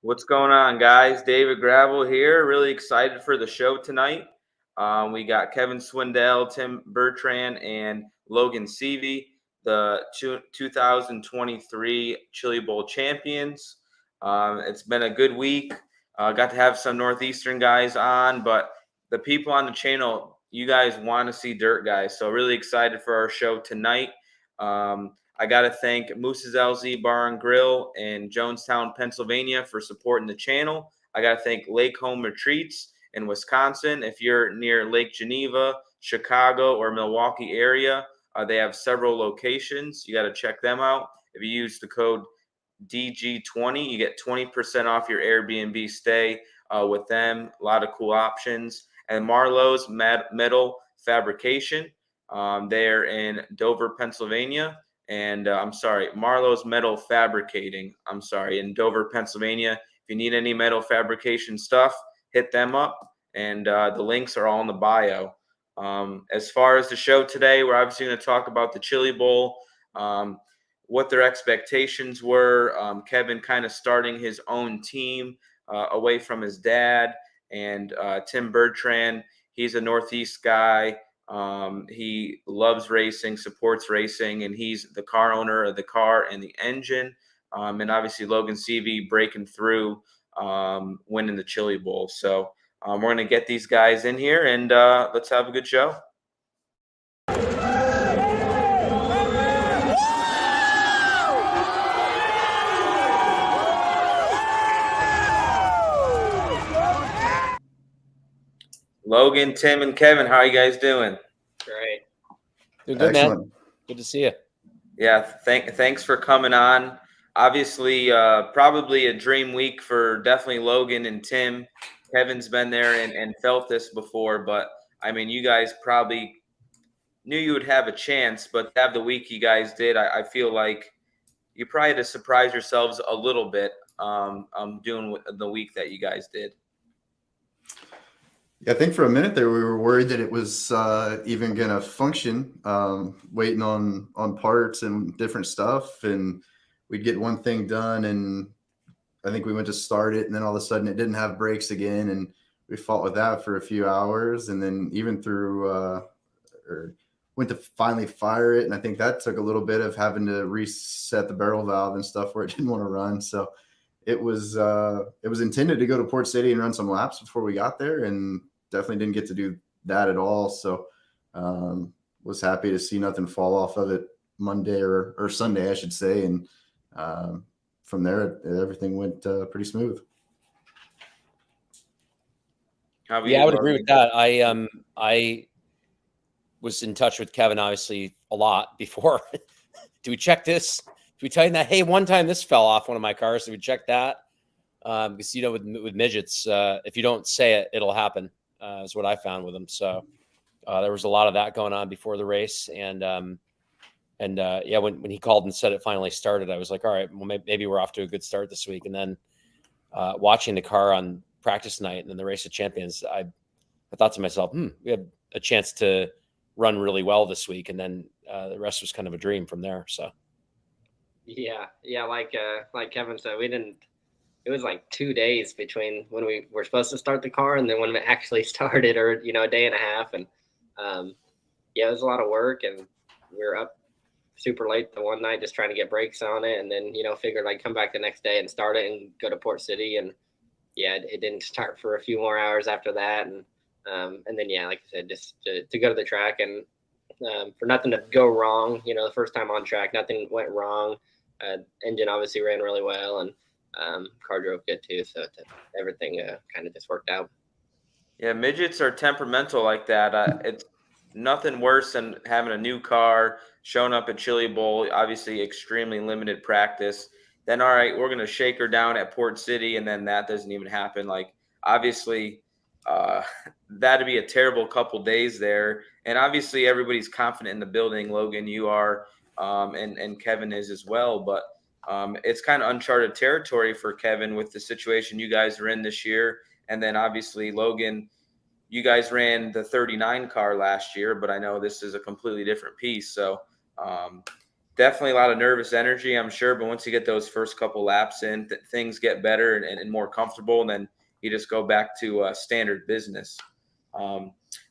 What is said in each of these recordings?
What's going on, guys? David Gravel here. Really excited for the show tonight. We got Kevin Swindell, Tim Bertrand, and Logan Seavey, the 2023 Chili Bowl champions. It's been a good week. Got to have some Northeastern guys on, but the people on the channel, you guys want to see dirt guys. So really excited for our show tonight. I got to thank Moose's LZ Bar and Grill in Jonestown, Pennsylvania for supporting the channel. I got to thank Lake Home Retreats in Wisconsin. If you're near Lake Geneva, Chicago, or Milwaukee area, they have several locations. You got to check them out. If you use the code DG20, you get 20% off your Airbnb stay with them. A lot of cool options. And Marlowe's Metal Fabrication. They're in Dover, Pennsylvania. And Marlowe's Metal Fabricating, in Dover, Pennsylania. If you need any metal fabrication stuff, hit them up. And the links are all in the bio. As far as the show today, we're obviously going to talk about the Chili Bowl, what their expectations were. Kevin kind of starting his own team away from his dad. And Tim Bertrand, he's a Northeast guy. He loves racing, supports racing, and he's the car owner of the car and the engine. And obviously Logan Seavey breaking through, winning the Chili Bowl. So we're going to get these guys in here and let's have a good show. Logan, Tim, and Kevin, how are you guys doing? Great. Doing good, man. Good to see you. Yeah, thanks for coming on. Obviously, probably a dream week for definitely Logan and Tim. Kevin's been there and felt this before, but, I mean, you guys probably knew you would have a chance, but to have the week you guys did, I feel like you probably had to surprise yourselves a little bit doing the week that you guys did. Yeah, I think for a minute there we were worried that it was even going to function, waiting on parts and different stuff, and we'd get one thing done, and I think we went to start it, and then all of a sudden it didn't have brakes again, and we fought with that for a few hours, and then even through went to finally fire it, and I think that took a little bit of having to reset the barrel valve and stuff where it didn't want to run. So it was intended to go to Port City and run some laps before we got there, and definitely didn't get to do that at all. So was happy to see nothing fall off of it Monday or Sunday, I should say. And from there, everything went pretty smooth. Yeah, I would agree with that. I was in touch with Kevin, obviously, a lot before. Do we check this? Do we tell you that, hey, one time this fell off one of my cars? Do we check that? Because, you know, with midgets, if you don't say it, it'll happen. Is what I found with them. So there was a lot of that going on before the race. And yeah, when he called and said it finally started, I was like, all right, well, maybe we're off to a good start this week. And then watching the car on practice night and then the race of champions, I thought to myself, we have a chance to run really well this week. And then the rest was kind of a dream from there. So. Yeah. Like Kevin said, it was like 2 days between when we were supposed to start the car and then when it actually started, or, you know, a day and a half. And yeah, it was a lot of work, and we were up super late the one night just trying to get brakes on it. And then, you know, figured I'd come back the next day and start it and go to Port City. And yeah, it didn't start for a few more hours after that. And then, yeah, like I said, just to go to the track and for nothing to go wrong, you know, the first time on track, nothing went wrong. Engine obviously ran really well, and car drove good too, so everything kind of just worked out. Yeah, midgets are temperamental like that. It's nothing worse than having a new car, showing up at Chili Bowl, obviously extremely limited practice. Then, all right, we're going to shake her down at Port City, and then that doesn't even happen. Like, obviously, that'd be a terrible couple days there. And obviously, everybody's confident in the building. Logan, you are, and Kevin is as well. But it's kind of uncharted territory for Kevin with the situation you guys are in this year. And then obviously, Logan, you guys ran the 39 car last year, but I know this is a completely different piece. So definitely a lot of nervous energy, I'm sure. But once you get those first couple laps in, things get better and more comfortable, and then you just go back to standard business.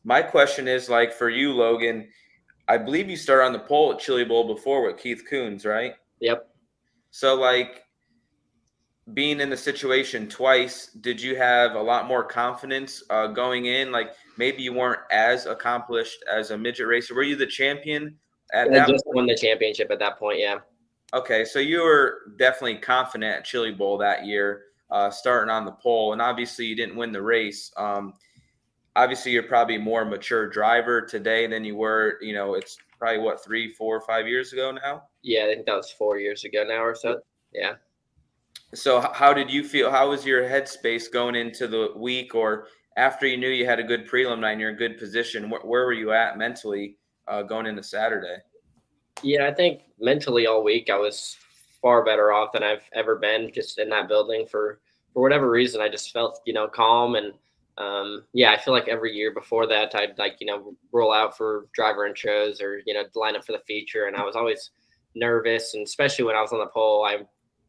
My question is, like, for you, Logan, I believe you started on the pole at Chili Bowl before with Keith Coons, right? Yep. So, like, being in the situation twice, did you have a lot more confidence going in? Like, maybe you weren't as accomplished as a midget racer. Were you the champion at I that just point? won the championship at that point. Yeah. Okay, so you were definitely confident at Chili Bowl that year, starting on the pole, and obviously you didn't win the race. Obviously, you're probably a more mature driver today than you were. You know, it's probably what, 3, 4, 5 years ago now. Yeah, I think that was 4 years ago now or so. Yeah. So how did you feel? How was your headspace going into the week, or after you knew you had a good prelim night and you're in good position? Where were you at mentally going into Saturday? Yeah, I think mentally all week I was far better off than I've ever been just in that building for whatever reason. I just felt, calm. And yeah, I feel like every year before that, I'd like, roll out for driver intros or, line up for the feature. And I was always nervous. And especially when I was on the pole, I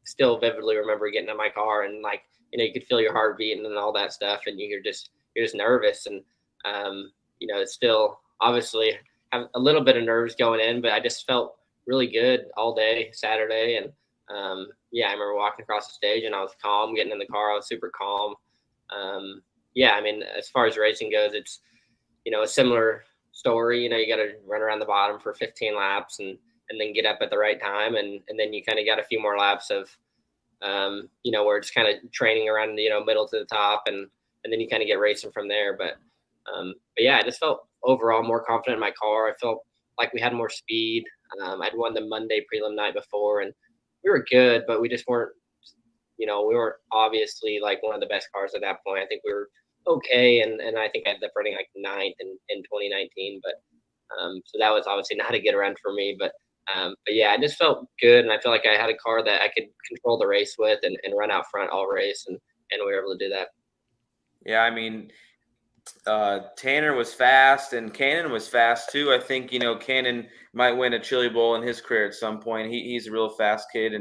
still vividly remember getting in my car and like, you could feel your heart beating and all that stuff. And you're just nervous. And, it's still obviously have a little bit of nerves going in, but I just felt really good all day Saturday. And yeah, I remember walking across the stage and I was calm, getting in the car. I was super calm. Yeah, I mean, as far as racing goes, it's, a similar story. You got to run around the bottom for 15 laps and then get up at the right time. And then you kind of got a few more laps of, where it's kind of training around, middle to the top. And then you kind of get racing from there. But yeah, I just felt overall more confident in my car. I felt like we had more speed. I'd won the Monday prelim night before and we were good, but we just weren't, we weren't obviously like one of the best cars at that point. I think we were okay. And I think I ended up running like 9th in 2019, but so that was obviously not a good run for me, but yeah, I just felt good. And I feel like I had a car that I could control the race with and run out front all race. And we were able to do that. Yeah, I mean, Tanner was fast and Cannon was fast too. I think, Cannon might win a Chili Bowl in his career at some point. He's a real fast kid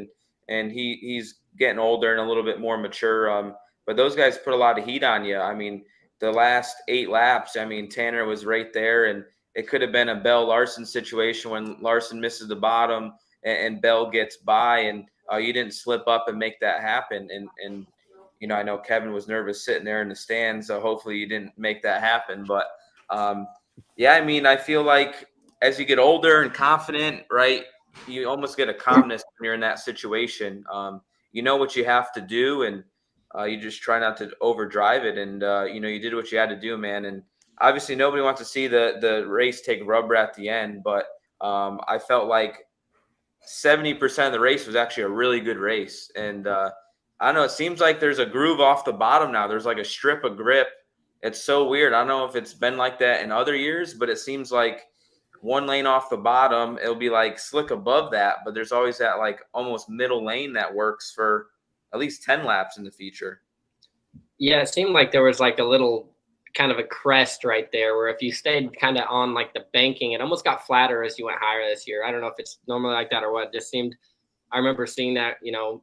and he's getting older and a little bit more mature. But those guys put a lot of heat on you. I mean, the last 8 laps, I mean, Tanner was right there and it could have been a Bell Larson situation when Larson misses the bottom and Bell gets by and you didn't slip up and make that happen. And I know Kevin was nervous sitting there in the stands, so hopefully you didn't make that happen. But yeah, I mean, I feel like as you get older and confident, right, you almost get a calmness when you're in that situation. You know what you have to do, and you just try not to overdrive it. And you did what you had to do, man. And obviously, nobody wants to see the race take rubber at the end, but I felt like 70% of the race was actually a really good race, and I don't know. It seems like there's a groove off the bottom now. There's like a strip of grip. It's so weird. I don't know if it's been like that in other years, but it seems like one lane off the bottom, it'll be like slick above that, but there's always that like almost middle lane that works for at least 10 laps in the feature. Yeah, it seemed like there was like a little kind of a crest right there where if you stayed kind of on like the banking, it almost got flatter as you went higher this year. I don't know if it's normally like that or what. It just seemed – I remember seeing that,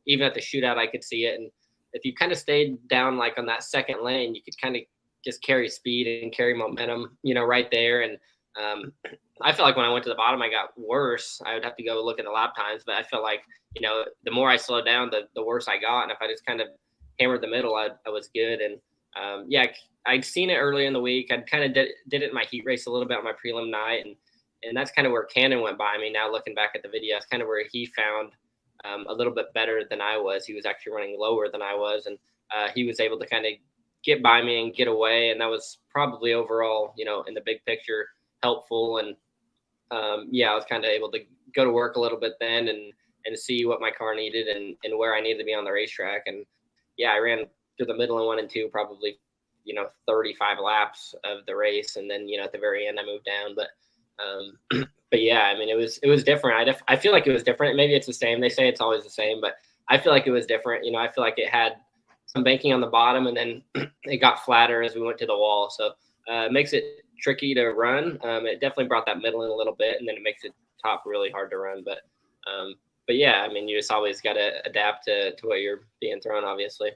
even at the shootout, I could see it. And if you kind of stayed down like on that second lane, you could kind of just carry speed and carry momentum, right there. And I feel like when I went to the bottom, I got worse. I would have to go look at the lap times, but I felt like, the more I slowed down, the worse I got. And if I just kind of hammered the middle, I was good. And yeah, I'd seen it earlier in the week. I'd kind of did it in my heat race a little bit on my prelim night. And that's kind of where Cannon went by me. Now looking back at the video, it's kind of where he found a little bit better than I was. He was actually running lower than I was. And he was able to kind of get by me and get away. And that was probably overall, in the big picture, helpful. And yeah, I was kind of able to go to work a little bit then and see what my car needed and where I needed to be on the racetrack. And yeah, I ran through the middle in 1 and 2, probably, 35 laps of the race. And then, at the very end, I moved down. But yeah, I mean, it was different. I feel like it was different. Maybe it's the same. They say it's always the same, but I feel like it was different. I feel like it had some banking on the bottom and then it got flatter as we went to the wall. So it makes it tricky to run. It definitely brought that middle in a little bit and then it makes it top really hard to run. But But yeah, I mean, you just always got to adapt to what you're being thrown, obviously.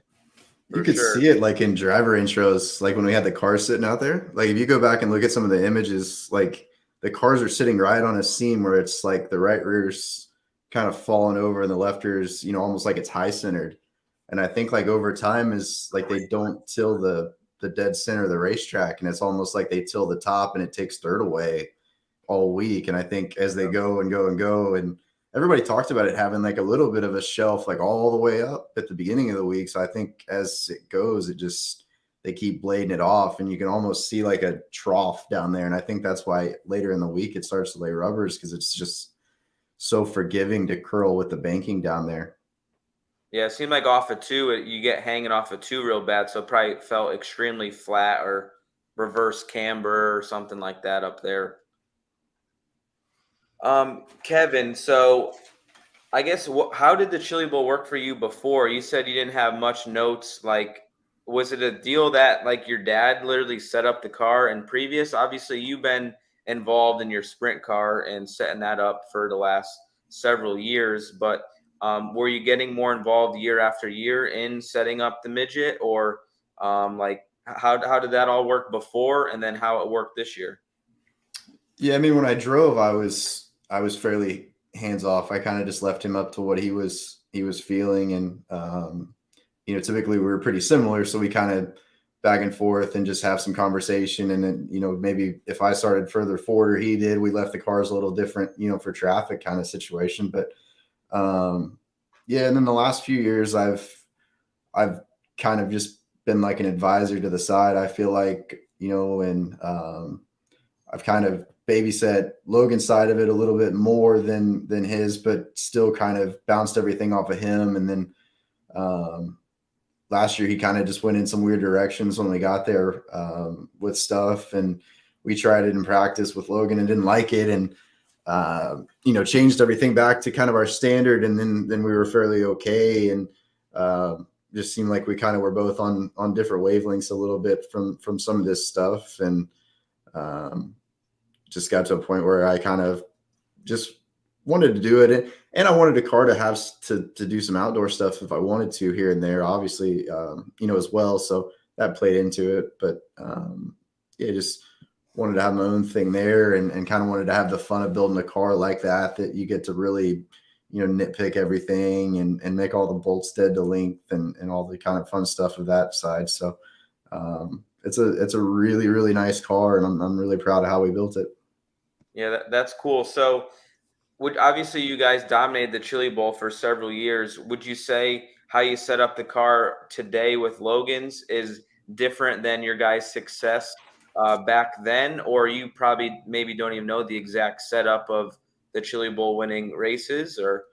You could see it like in driver intros, like when we had the cars sitting out there. Like if you go back and look at some of the images, like the cars are sitting right on a seam where it's like the right rear's kind of falling over and the left rear's, you know, almost like it's high centered. And I think like over time is like they don't till the dead center of the racetrack, and it's almost like they till the top and it takes dirt away all week. And I think as they go and go and go, and everybody talked about it having like a little bit of a shelf like all the way up at the beginning of the week. So I think as it goes, it just they keep blading it off, and you can almost see like a trough down there. And I think that's why later in the week it starts to lay rubbers, because it's just so forgiving to curl with the banking down there. Yeah, it seemed like off of 2, you get hanging off of 2 real bad, so it probably felt extremely flat or reverse camber or something like that up there. Kevin, so I guess how did the Chili Bowl work for you before? You said you didn't have much notes. Like, was it a deal that like your dad literally set up the car and previous? Obviously, you've been involved in your sprint car and setting that up for the last several years, but were you getting more involved year after year in setting up the midget, or like how did that all work before, and then how it worked this year? Yeah, I mean, when I drove, I was fairly hands off. I kind of just left him up to what he was feeling, and you know, typically we were pretty similar, so we kind of back and forth and just have some conversation. And then, you know, maybe if I started further forward or he did, we left the cars a little different, you know, for traffic kind of situation. But yeah, and then the last few years I've kind of just been like an advisor to the side, I feel like, you know, and I've kind of babysat Logan's side of it a little bit more than his, but still kind of bounced everything off of him. And then last year he kind of just went in some weird directions when we got there with stuff, and we tried it in practice with Logan and didn't like it, and you know, changed everything back to kind of our standard, and then we were fairly okay, and just seemed like we kind of were both on different wavelengths a little bit from some of this stuff, and just got to a point where I kind of just wanted to do it, and I wanted a car to have to do some outdoor stuff if I wanted to here and there, obviously, you know, as well. So that played into it, but yeah, just wanted to have my own thing there, and kind of wanted to have the fun of building a car like that you get to really, you know, nitpick everything and make all the bolts dead to length and all the kind of fun stuff of that side. So it's a really, really nice car, and I'm really proud of how we built it. Yeah, that's cool. So obviously you guys dominated the Chili Bowl for several years. Would you say how you set up the car today with Logan's is different than your guys' success back then, or you probably maybe don't even know the exact setup of the Chili Bowl winning races? Or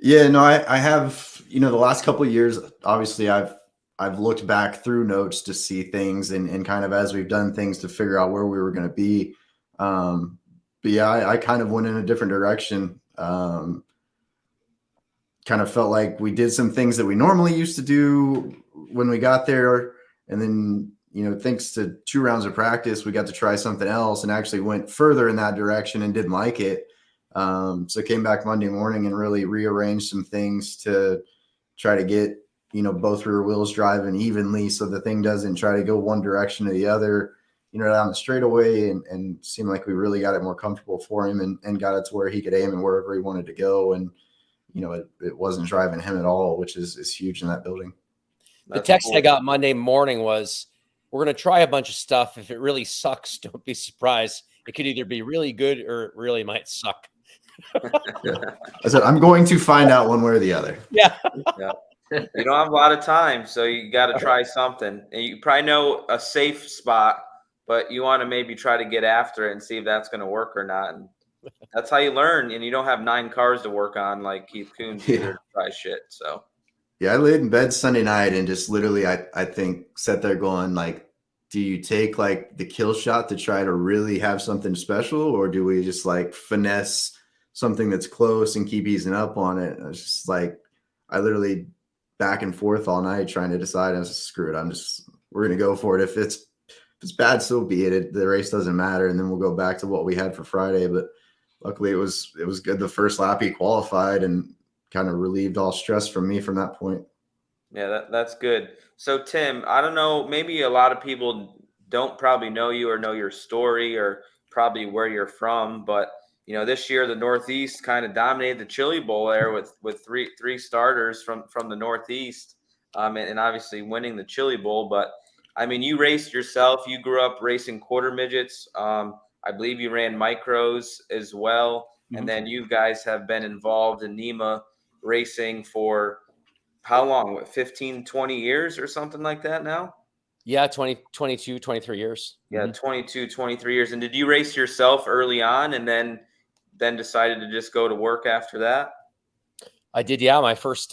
yeah, no, I have, you know, the last couple of years, obviously I've looked back through notes to see things and kind of as we've done things to figure out where we were going to be. But yeah, I kind of went in a different direction. Kind of felt like we did some things that we normally used to do when we got there, and then, you know, thanks to 2 rounds of practice, we got to try something else and actually went further in that direction and didn't like it. So came back Monday morning and really rearranged some things to try to get, you know, both rear wheels driving evenly, so the thing doesn't try to go one direction or the other, you know, down the straightaway, and seemed like we really got it more comfortable for him and got it to where he could aim and wherever he wanted to go. And, you know, it wasn't driving him at all, which is huge in that building. The text I got Monday morning was, we're going to try a bunch of stuff. If it really sucks, don't be surprised. It could either be really good or it really might suck. Yeah. I said, I'm going to find out one way or the other. Yeah. Yeah. You don't have a lot of time, so you got to try something. And you probably know a safe spot, but you want to maybe try to get after it and see if that's going to work or not. And that's how you learn. And you don't have 9 cars to work on like Keith Coons either to try shit. So yeah, I laid in bed Sunday night and just literally, I think, sat there going like, do you take like the kill shot to try to really have something special, or do we just like finesse something that's close and keep easing up on it? I was just like, I literally back and forth all night trying to decide. I was just, screw it. We're going to go for it. If it's bad, so be it. The race doesn't matter. And then we'll go back to what we had for Friday. But luckily it was good. The first lap he qualified and kind of relieved all stress from me from that point. Yeah, that's good. So Tim, I don't know, maybe a lot of people don't probably know you or know your story or probably where you're from, but this year the Northeast kind of dominated the Chili Bowl there with three starters from the Northeast, and obviously winning the Chili Bowl. But I mean, you raced yourself. You grew up racing quarter midgets. I believe you ran micros as well, and then you guys have been involved in NEMA racing for how long? What, 15, 20 years or something like that now? Yeah, 20, 22, 23 years. Yeah, 22, 23 years. And did you race yourself early on and then decided to just go to work after that? I did, yeah. My first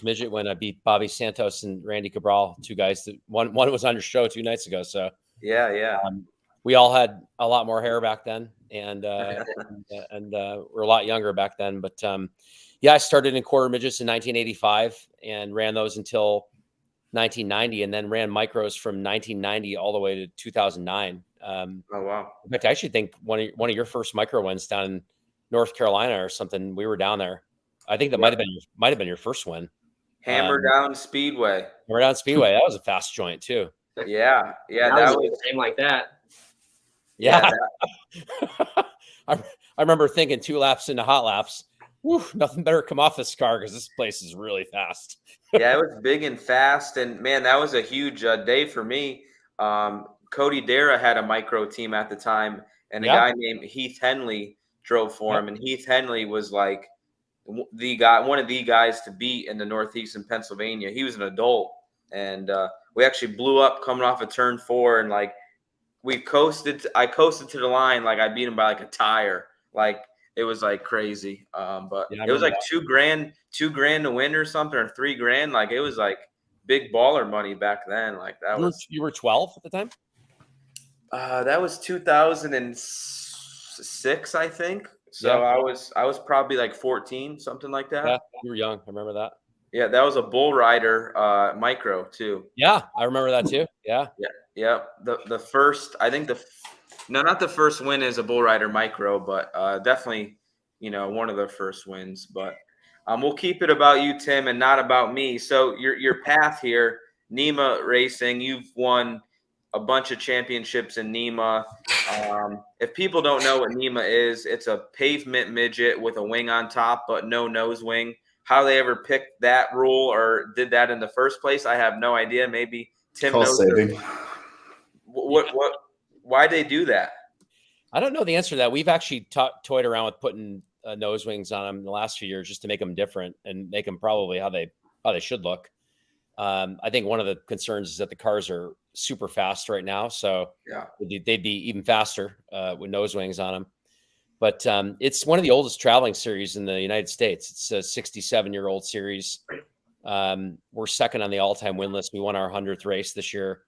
midget when I beat Bobby Santos and Randy Cabral, two guys that one was on your show 2 nights ago. So yeah. We all had a lot more hair back then, and we're a lot younger back then. But yeah, I started in quarter midgets in 1985 and ran those until 1990, and then ran micros from 1990 all the way to 2009. Oh wow! In fact, I actually think one of your first micro wins down in North Carolina or something. We were down there. I think that might have been your first win. Hammer Down Speedway. Hammer Down Speedway. That was a fast joint too. Yeah. That was the same like that. Yeah. I remember thinking 2 laps into hot laps, whew, nothing better come off this car because this place is really fast. Yeah, it was big and fast, and man, that was a huge day for me. Cody Dara had a micro team at the time, and a guy named Heath Henley drove for him, and Heath Henley was like one of the guys to beat in the Northeast in Pennsylvania. He was an adult, and we actually blew up coming off of turn 4, and like I coasted to the line, like I beat him by like a tire, like it was like crazy. But it was like $2,000 to win or something, or $3,000. Like it was like big baller money back then. Like that you were 12 at the time. That was 2006, I think. So I was probably like 14, something like that. Yeah, you were young. I remember that. Yeah, that was a bull rider micro too. Yeah, I remember that too. Yeah. The first, I think not the first win is a bull rider micro, but definitely, one of the first wins. But we'll keep it about you, Tim, and not about me. So your path here, NEMA racing, you've won a bunch of championships in NEMA. If people don't know what NEMA is, it's a pavement midget with a wing on top, but no nose wing. How they ever picked that rule or did that in the first place, I have no idea. Maybe Tim knows. Why they do that? I don't know the answer to that. We've actually toyed around with putting nose wings on them in the last few years just to make them different and make them probably how they should look. I think one of the concerns is that the cars are super fast right now, so they'd be even faster with nose wings on them. But it's one of the oldest traveling series in the United States. It's a 67-year-old series. We're second on the all-time win list. We won our 100th race this year.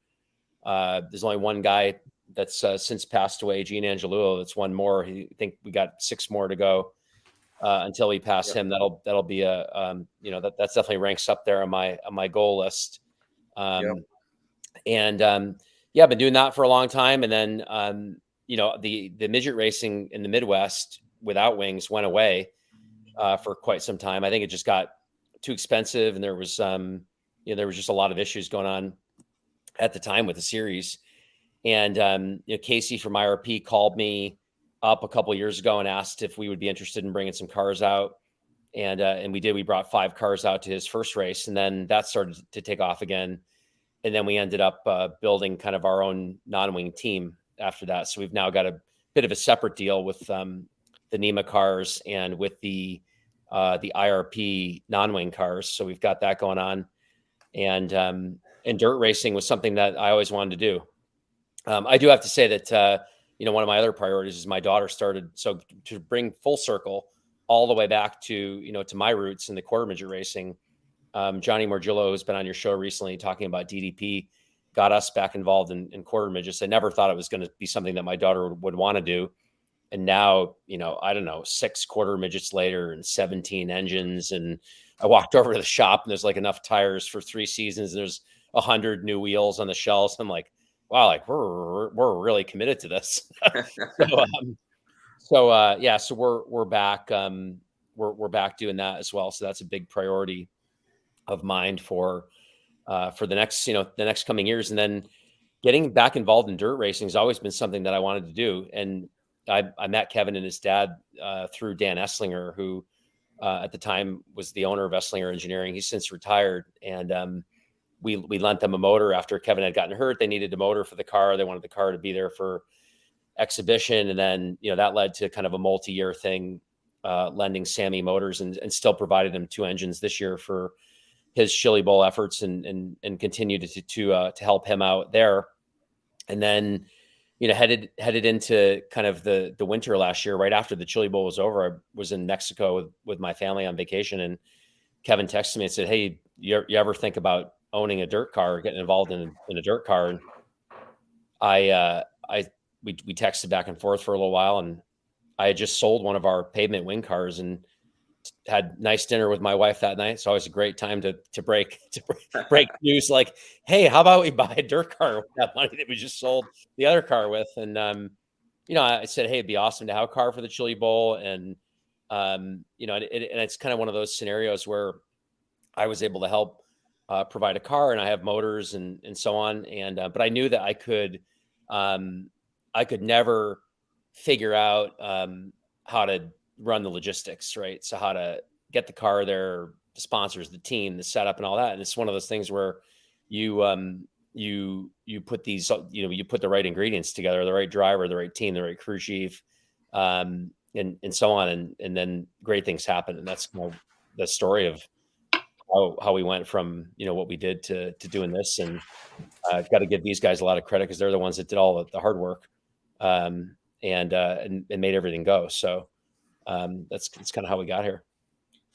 There's only one guy that's since passed away, Gene Angeluo, that's one more. I think we got 6 more to go until we pass him. That'll be that's definitely ranks up there on my goal list. And I've been doing that for a long time. And then the midget racing in the Midwest without wings went away for quite some time. I think it just got too expensive, and there was just a lot of issues going on at the time with the series. And Casey from IRP called me up a couple of years ago and asked if we would be interested in bringing some cars out, and we did. We brought 5 cars out to his first race, and then that started to take off again. And then we ended up building kind of our own non-wing team after that. So we've now got a bit of a separate deal with the NEMA cars and with the IRP non-wing cars. So we've got that going on. And dirt racing was something that I always wanted to do. I do have to say that, one of my other priorities is my daughter started. So to bring full circle all the way back to, to my roots in the quarter midget racing, Johnny Morgillo, who's been on your show recently talking about DDP, got us back involved in quarter midgets. I never thought it was going to be something that my daughter would want to do. And now, I don't know, 6 quarter midgets later and 17 engines. And I walked over to the shop and there's like enough tires for 3 seasons. And there's 100 new wheels on the shelves. I'm like, wow, like we're really committed to this. So yeah, so we're back. We're back doing that as well. So that's a big priority of mine for the next, the next coming years. And then getting back involved in dirt racing has always been something that I wanted to do. And I met Kevin and his dad through Dan Esslinger, who at the time was the owner of Esslinger Engineering. He's since retired. And we lent them a motor after Kevin had gotten hurt. They needed a motor for the car. They wanted the car to be there for exhibition. And then, that led to kind of a multi-year thing, lending Sammy motors and still provided him 2 engines this year for his Chili Bowl efforts and continue to help him out there. And then, headed into kind of the winter last year, right after the Chili Bowl was over, I was in Mexico with my family on vacation, and Kevin texted me and said, "Hey, you ever think about owning a dirt car or getting involved in a dirt car?" And we texted back and forth for a little while, and I had just sold one of our pavement wing cars and had nice dinner with my wife that night. It's always a great time to break news like, "Hey, how about we buy a dirt car with that money that we just sold the other car with?" And I said, "Hey, it'd be awesome to have a car for the Chili Bowl." And and it's kind of one of those scenarios where I was able to help provide a car, and I have motors and so on. And but I knew that I could never figure out how to run the logistics, right? So how to get the car there, the sponsors, the team, the setup, and all that. And it's one of those things where you put these, you put the right ingredients together, the right driver, the right team, the right crew chief, and so on. And then great things happen. And that's the story of how we went from, what we did to doing this. And I've got to give these guys a lot of credit because they're the ones that did all the hard work and made everything go. So that's kind of how we got here.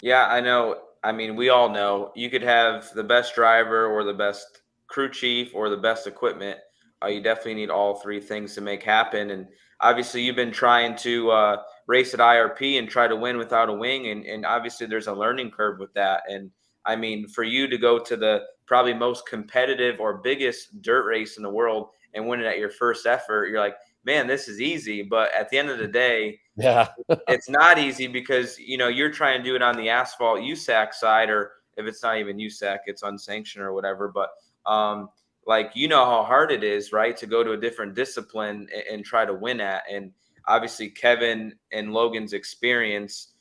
Yeah, I know. I mean, we all know you could have the best driver or the best crew chief or the best equipment. You definitely need all 3 things to make happen. And obviously you've been trying to race at IRP and try to win without a wing. And obviously there's a learning curve with that. And I mean, for you to go to the probably most competitive or biggest dirt race in the world and win it at your first effort, you're like, man, this is easy. But at the end of the day, yeah, it's not easy because, you're trying to do it on the asphalt USAC side, or if it's not even USAC, it's unsanctioned or whatever. But how hard it is, right, to go to a different discipline and try to win at. And obviously Kevin and Logan's experience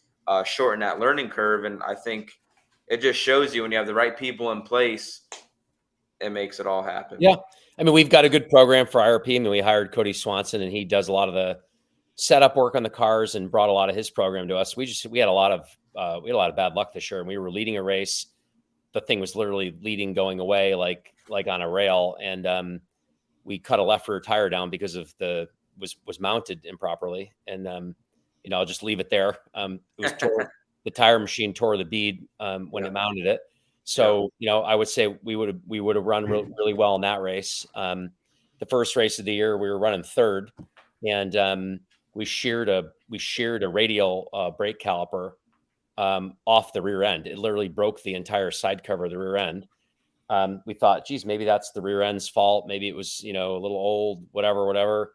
shorten that learning curve. And I think it just shows you when you have the right people in place, it makes it all happen. Yeah. I mean, we've got a good program for IRP. I mean, we hired Cody Swanson, and he does a lot of the setup work on the cars and brought a lot of his program to us. We had a lot of bad luck this year, and we were leading a race. The thing was literally leading, going away like on a rail. And we cut a left rear tire down because of was mounted improperly. And I'll just leave it there. It was the tire machine tore the bead when it mounted it. So, I would say we would have run really well in that race. The first race of the year, we were running third, and we sheared a radial brake caliper off the rear end. It literally broke the entire side cover of the rear end. We thought, geez, maybe that's the rear end's fault. Maybe it was, a little old, whatever.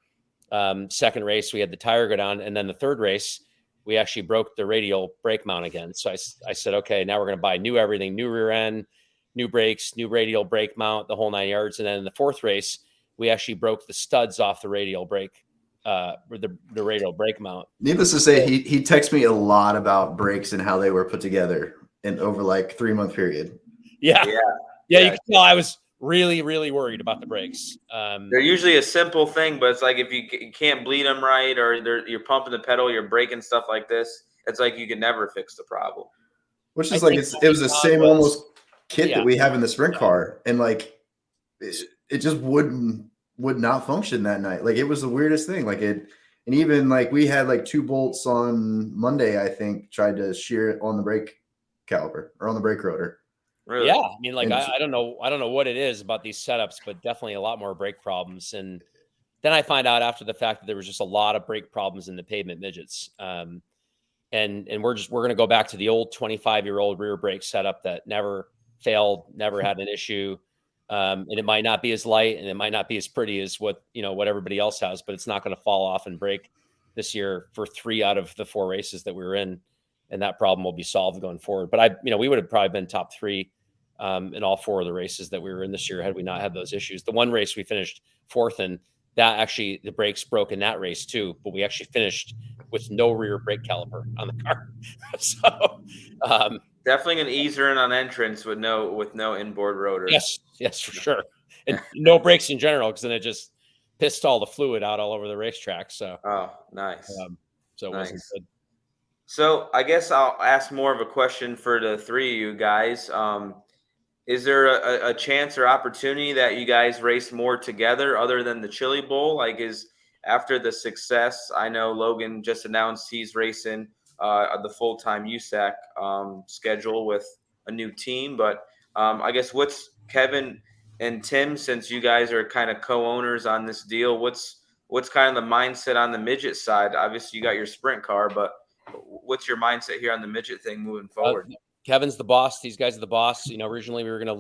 Second race, we had the tire go down. And then the third race, we actually broke the radial brake mount again. So I said, okay, now we're going to buy new everything, new rear end, new brakes, new radial brake mount, the whole 9 yards. And then in the fourth race, we actually broke the studs off the radial brake, the radial brake mount. Needless to say, he texted me a lot about brakes and how they were put together and over like 3-month period. Yeah. You can tell I was really, really worried about the brakes. They're usually a simple thing, but it's like if you can't bleed them right, or you're pumping the pedal, you're braking stuff like this, it's like you can never fix the problem. Which is like it was the same almost kit that we have in the sprint car, and like it just would not function that night. Like it was the weirdest thing. Like and even like we had like 2 bolts on Monday, I think, tried to shear it on the brake caliper or on the brake rotor. Really? Yeah, I mean, like I don't know what it is about these setups, but definitely a lot more brake problems. And then I find out after the fact that there was just a lot of brake problems in the pavement midgets. And we're going to go back to the old 25-year-old rear brake setup that never failed, never had an issue. And it might not be as light and it might not be as pretty as what everybody else has, but it's not going to fall off and break this year for 3 out of the 4 races that we were in, and that problem will be solved going forward. But we would have probably been top 3 in all 4 of the races that we were in this year had we not had those issues. The one race we finished 4th in, that actually the brakes broke in that race too, but we actually finished with no rear brake caliper on the car. So definitely an easier in on entrance with no inboard rotor. Yes, for sure. And no brakes in general, because then it just pissed all the fluid out all over the racetrack. So nice. So it wasn't good. So I guess I'll ask more of a question for the 3 of you guys. Is there a chance or opportunity that you guys race more together other than the Chili Bowl? Like, after the success, I know Logan just announced he's racing the full-time USAC schedule with a new team. But I guess what's Kevin and Tim, since you guys are kind of co-owners on this deal, what's kind of the mindset on the midget side? Obviously, you got your sprint car, but what's your mindset here on the midget thing moving forward? Kevin's the boss. These guys are the boss. Originally we were going to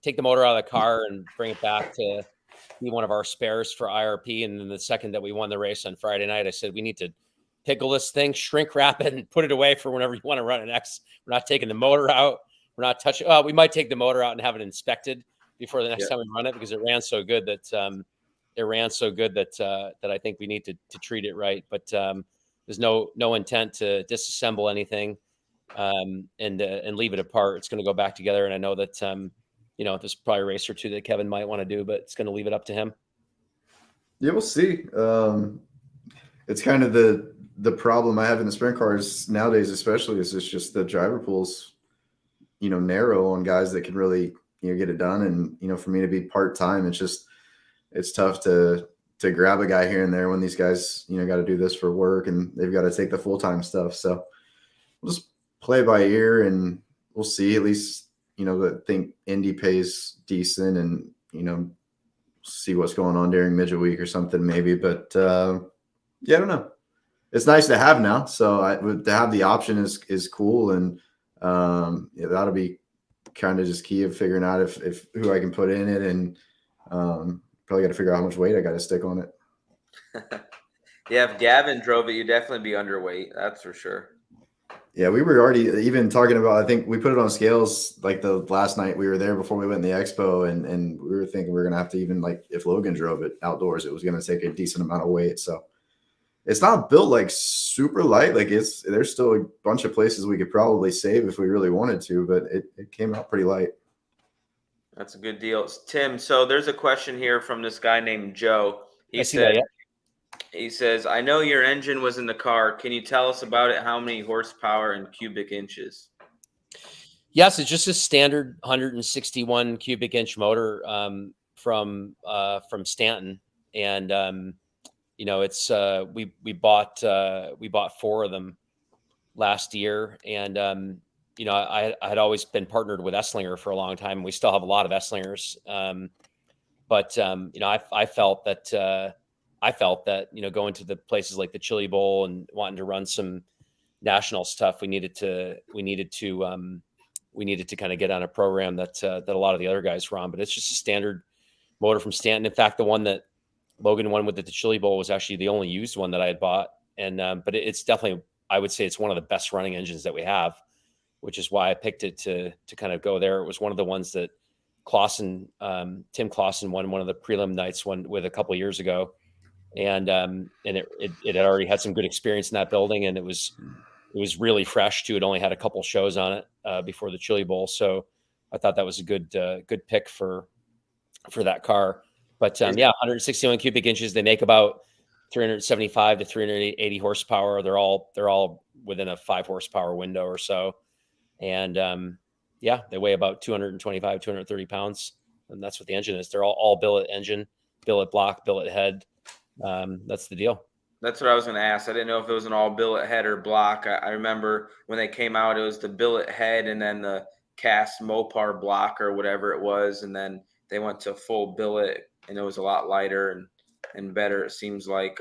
take the motor out of the car and bring it back to be one of our spares for IRP. And then the second that we won the race on Friday night, I said, we need to pickle this thing, shrink wrap it, and put it away for whenever you want to run it next. We're not taking the motor out. We're not touching. We might take the motor out and have it inspected before the next time we run it, because it ran so good that that I think we need to treat it right. But there's no intent to disassemble anything and leave it apart. It's going to go back together. And I know that there's probably a race or 2 that Kevin might want to do, but it's going to leave it up to him. Yeah, we'll see. It's kind of the problem I have in the sprint cars nowadays, especially, is it's just the driver pool's narrow on guys that can really get it done. And for me to be part-time, it's tough to grab a guy here and there when these guys got to do this for work and they've got to take the full-time stuff. So we'll just play by ear, and we'll see. At least I think Indy pays decent, and see what's going on during midget week or something maybe. But I don't know. It's nice to have now. So to have the option is cool, and that'll be kind of just key of figuring out if who I can put in it, and probably got to figure out how much weight I got to stick on it. Yeah, if Gavin drove it, you'd definitely be underweight. That's for sure. Yeah, we were already even talking about, I think we put it on scales like the last night we were there before we went in the expo, and we were thinking we were going to have to, even like if Logan drove it outdoors, it was going to take a decent amount of weight. So it's not built like super light. Like there's still a bunch of places we could probably save if we really wanted to, but it came out pretty light. That's a good deal. Tim, so there's a question here from this guy named Joe. He says, I know your engine was in the car. Can you tell us about it? How many horsepower and cubic inches? Yes, it's just a standard 161 cubic inch motor from Stanton, and it's we bought 4 of them last year, and I had always been partnered with Esslinger for a long time. We still have a lot of Esslingers, but I felt that going to the places like the Chili Bowl and wanting to run some national stuff, we needed to kind of get on a program that a lot of the other guys run. But it's just a standard motor from Stanton. In fact, the one that Logan won with at the Chili Bowl was actually the only used one that I had bought. And but it's definitely, I would say, it's one of the best running engines that we have, which is why I picked it to kind of go there. It was one of the ones that Tim Clausen won one of the prelim nights with a couple of years ago. And it had already had some good experience in that building, and it was really fresh too. It only had a couple shows on it before the Chili Bowl, so I thought that was a good pick for that car. But 161 cubic inches. They make about 375 to 380 horsepower. They're all within a 5 horsepower window or so, and they weigh about 225, 230 pounds, and that's what the engine is. They're all billet engine, billet block, billet head. That's the deal. That's what I was going to ask. I didn't know if it was an all billet head or block. I remember when they came out, it was the billet head and then the cast Mopar block or whatever it was. And then they went to full billet, and it was a lot lighter and better. It seems like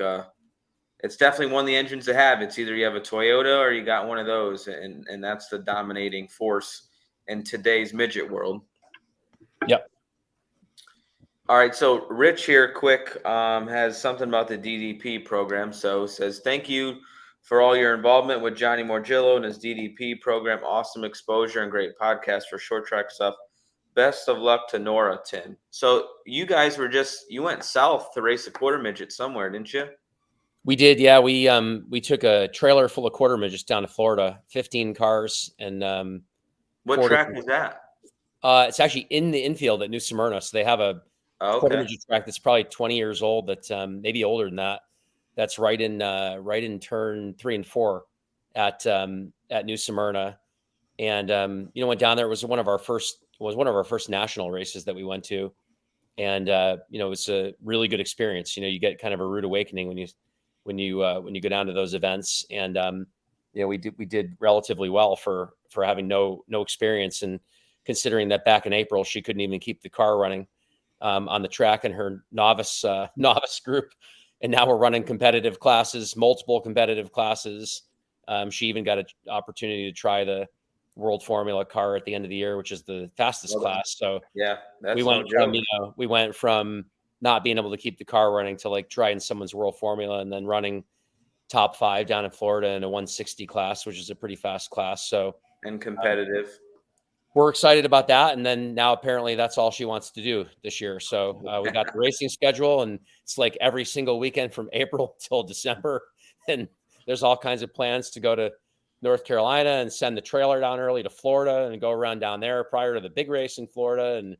it's definitely one of the engines to have. It's either you have a Toyota or you got one of those. And that's the dominating force in today's midget world. Yep. All right, so Rich here, quick, has something about the DDP program. So says, thank you for all your involvement with Johnny Morgillo and his DDP program. Awesome exposure and great podcast for short track stuff. Best of luck to Nora, Tim. So you guys you went south to race a quarter midget somewhere, didn't you? We did, yeah. We took a trailer full of quarter midgets down to Florida, 15 cars, and what Florida, track is that? It's actually in the infield at New Smyrna. So they have a quarter midget track that's probably 20 years old, that's maybe older than that. That's right in turn 3 and 4 at New Smyrna. And went down there. It was one of our first national races that we went to. And it was a really good experience. You get kind of a rude awakening when you go down to those events. And we did relatively well for having no experience, and considering that back in April she couldn't even keep the car running on the track in her novice group, and now we're running competitive classes, multiple competitive classes. She even got an opportunity to try the World Formula car at the end of the year, which is the fastest class. So yeah, we went from not being able to keep the car running to like trying someone's World Formula, and then running top 5 down in Florida in a 160 class, which is a pretty fast class. So, and competitive. We're excited about that. And then now apparently that's all she wants to do this year. So we got the racing schedule, and it's like every single weekend from April till December. And there's all kinds of plans to go to North Carolina and send the trailer down early to Florida and go around down there prior to the big race in Florida. And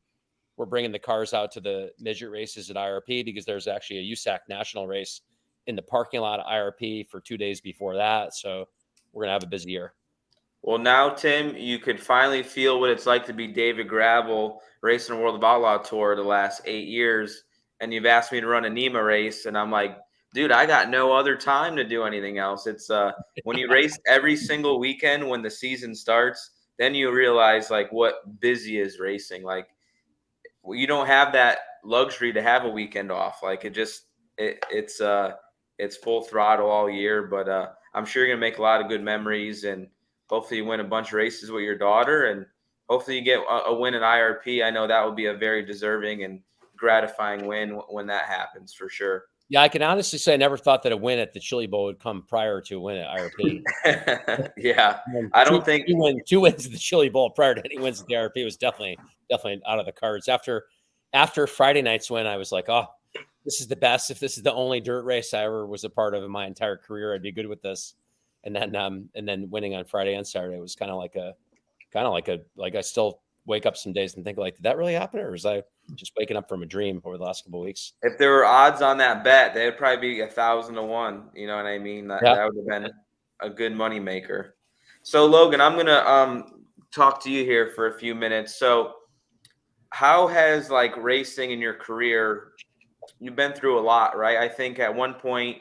we're bringing the cars out to the midget races at IRP, because there's actually a USAC national race in the parking lot at IRP for 2 days before that. So we're going to have a busy year. Well, now, Tim, you could finally feel what it's like to be David Gravel racing a World of Outlaw Tour the last 8 years. And you've asked me to run a NEMA race, and I'm like, dude, I got no other time to do anything else. It's when you race every single weekend when the season starts, then you realize like what busy is racing. Like, you don't have that luxury to have a weekend off. Like it's full throttle all year. But I'm sure you're gonna make a lot of good memories, and hopefully you win a bunch of races with your daughter, and hopefully you get a win at IRP. I know that will be a very deserving and gratifying win when that happens, for sure. Yeah, I can honestly say I never thought that a win at the Chili Bowl would come prior to a win at IRP. Yeah, I don't think two wins at the Chili Bowl prior to any wins at the IRP was definitely out of the cards. After Friday night's win, I was like, oh, this is the best. If this is the only dirt race I ever was a part of in my entire career, I'd be good with this. And then winning on Friday and Saturday was kind of like I still wake up some days and think like, did that really happen, or was I just waking up from a dream over the last couple of weeks? If there were odds on that bet, they would probably be 1,000 to 1. You know what I mean? That would have been a good money maker. So Logan, I'm gonna talk to you here for a few minutes. So how has like racing in your career? You've been through a lot, right? I think at one point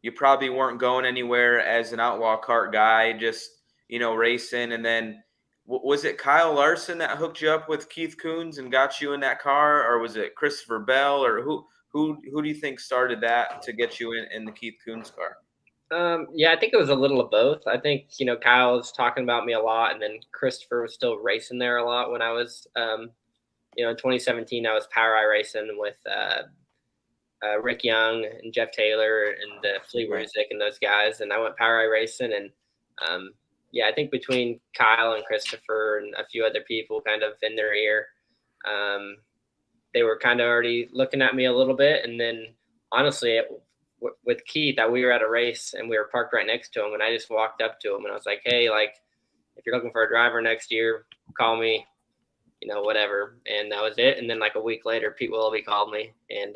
you probably weren't going anywhere as an outlaw kart guy, just racing, and then. Was it Kyle Larson that hooked you up with Keith Coons and got you in that car, or was it Christopher Bell, or who do you think started that to get you in the Keith Coons car? Yeah, I think it was a little of both. I think Kyle was talking about me a lot, and then Christopher was still racing there a lot when I was, in 2017 I was Power Eye racing with Rick Young and Jeff Taylor and Flea Ruzick and those guys, and I went Power Eye racing, and yeah, I think between Kyle and Christopher and a few other people kind of in their ear, they were kind of already looking at me a little bit. And then honestly, with Keith, we were at a race and we were parked right next to him. And I just walked up to him and I was like, hey, like, if you're looking for a driver next year, call me, whatever. And that was it. And then like a week later, Pete Willoughby called me and,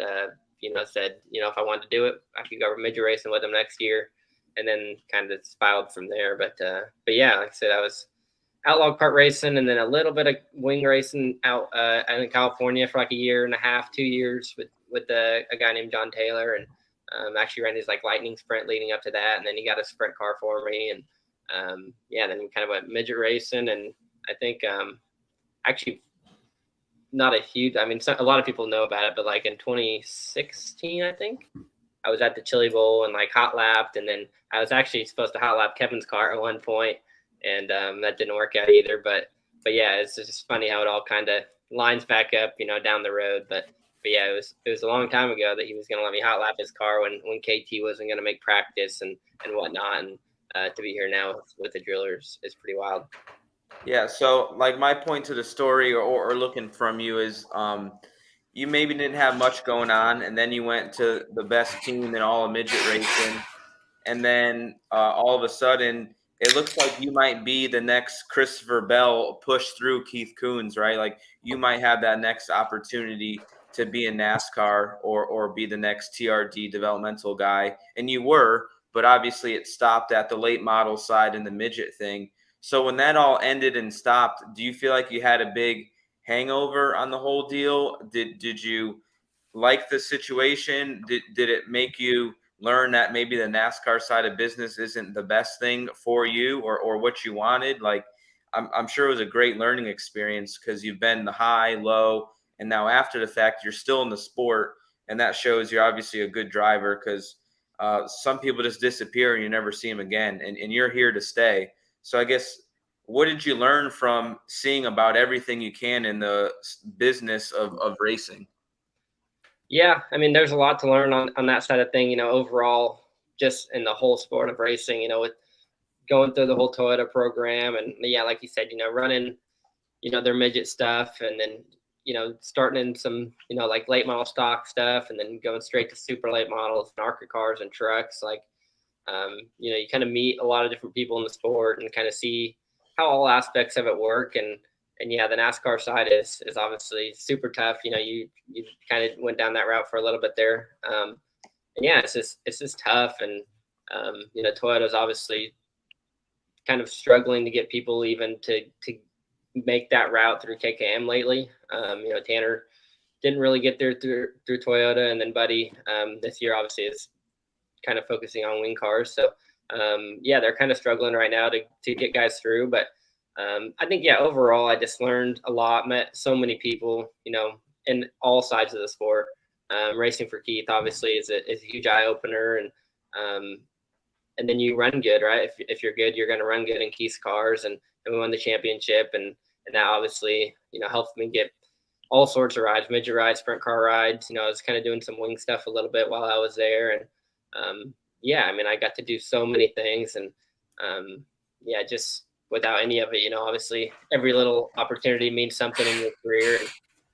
said, if I wanted to do it, I could go midget racing with him next year. And then kind of spiraled from there. But yeah, like I said, I was outlaw kart racing and then a little bit of wing racing out in California for like a year and a half, 2 years with a guy named John Taylor, and actually ran his like lightning sprint leading up to that. And then he got a sprint car for me. And then we kind of went midget racing. And I think actually not a huge, a lot of people know about it, but like in 2016, I think, I was at the Chili Bowl and like hot lapped, and then I was actually supposed to hot lap Kevin's car at one point, and that didn't work out either. But yeah, it's just funny how it all kind of lines back up, down the road. But yeah, it was a long time ago that he was going to let me hot lap his car when KT wasn't going to make practice and whatnot. And to be here now with the drillers is pretty wild. Yeah. So like my point to the story or looking from you is you maybe didn't have much going on, and then you went to the best team in all of midget racing, and then all of a sudden it looks like you might be the next Christopher Bell push through Keith Coons, right? Like you might have that next opportunity to be in NASCAR or be the next TRD developmental guy, and you were, but obviously it stopped at the late model side and the midget thing. So when that all ended and stopped, do you feel like you had a big hangover on the whole deal? Did you like the situation? Did it make you learn that maybe the NASCAR side of business isn't the best thing for you or what you wanted? Like I'm sure it was a great learning experience because you've been the high, low, and now after the fact you're still in the sport, and that shows you're obviously a good driver because some people just disappear and you never see them again, and you're here to stay. So I guess, what did you learn from seeing about everything you can in the business of racing? Yeah, I mean, there's a lot to learn on that side of thing, overall, just in the whole sport of racing, with going through the whole Toyota program. And yeah, like you said, running, their midget stuff, and then, starting in some, like late model stock stuff, and then going straight to super late models and ARCA cars and trucks. Like, you kind of meet a lot of different people in the sport and kind of see how all aspects of it work. And yeah, the NASCAR side is obviously super tough. You kind of went down that route for a little bit there. And yeah, it's just tough. And, Toyota's obviously kind of struggling to get people even to make that route through KKM lately. Tanner didn't really get there through Toyota. And then Buddy this year obviously is kind of focusing on wing cars. So yeah, they're kind of struggling right now to get guys through. But I think, yeah, overall, I just learned a lot, met so many people, in all sides of the sport. Racing for Keith obviously is a huge eye opener, and then you run good, right? If you're good, you're going to run good in Keith's cars, and we won the championship, and that obviously, helped me get all sorts of rides, midget rides, sprint car rides. I was kind of doing some wing stuff a little bit while I was there, and yeah, I mean, I got to do so many things, and yeah, just without any of it, obviously every little opportunity means something in your career.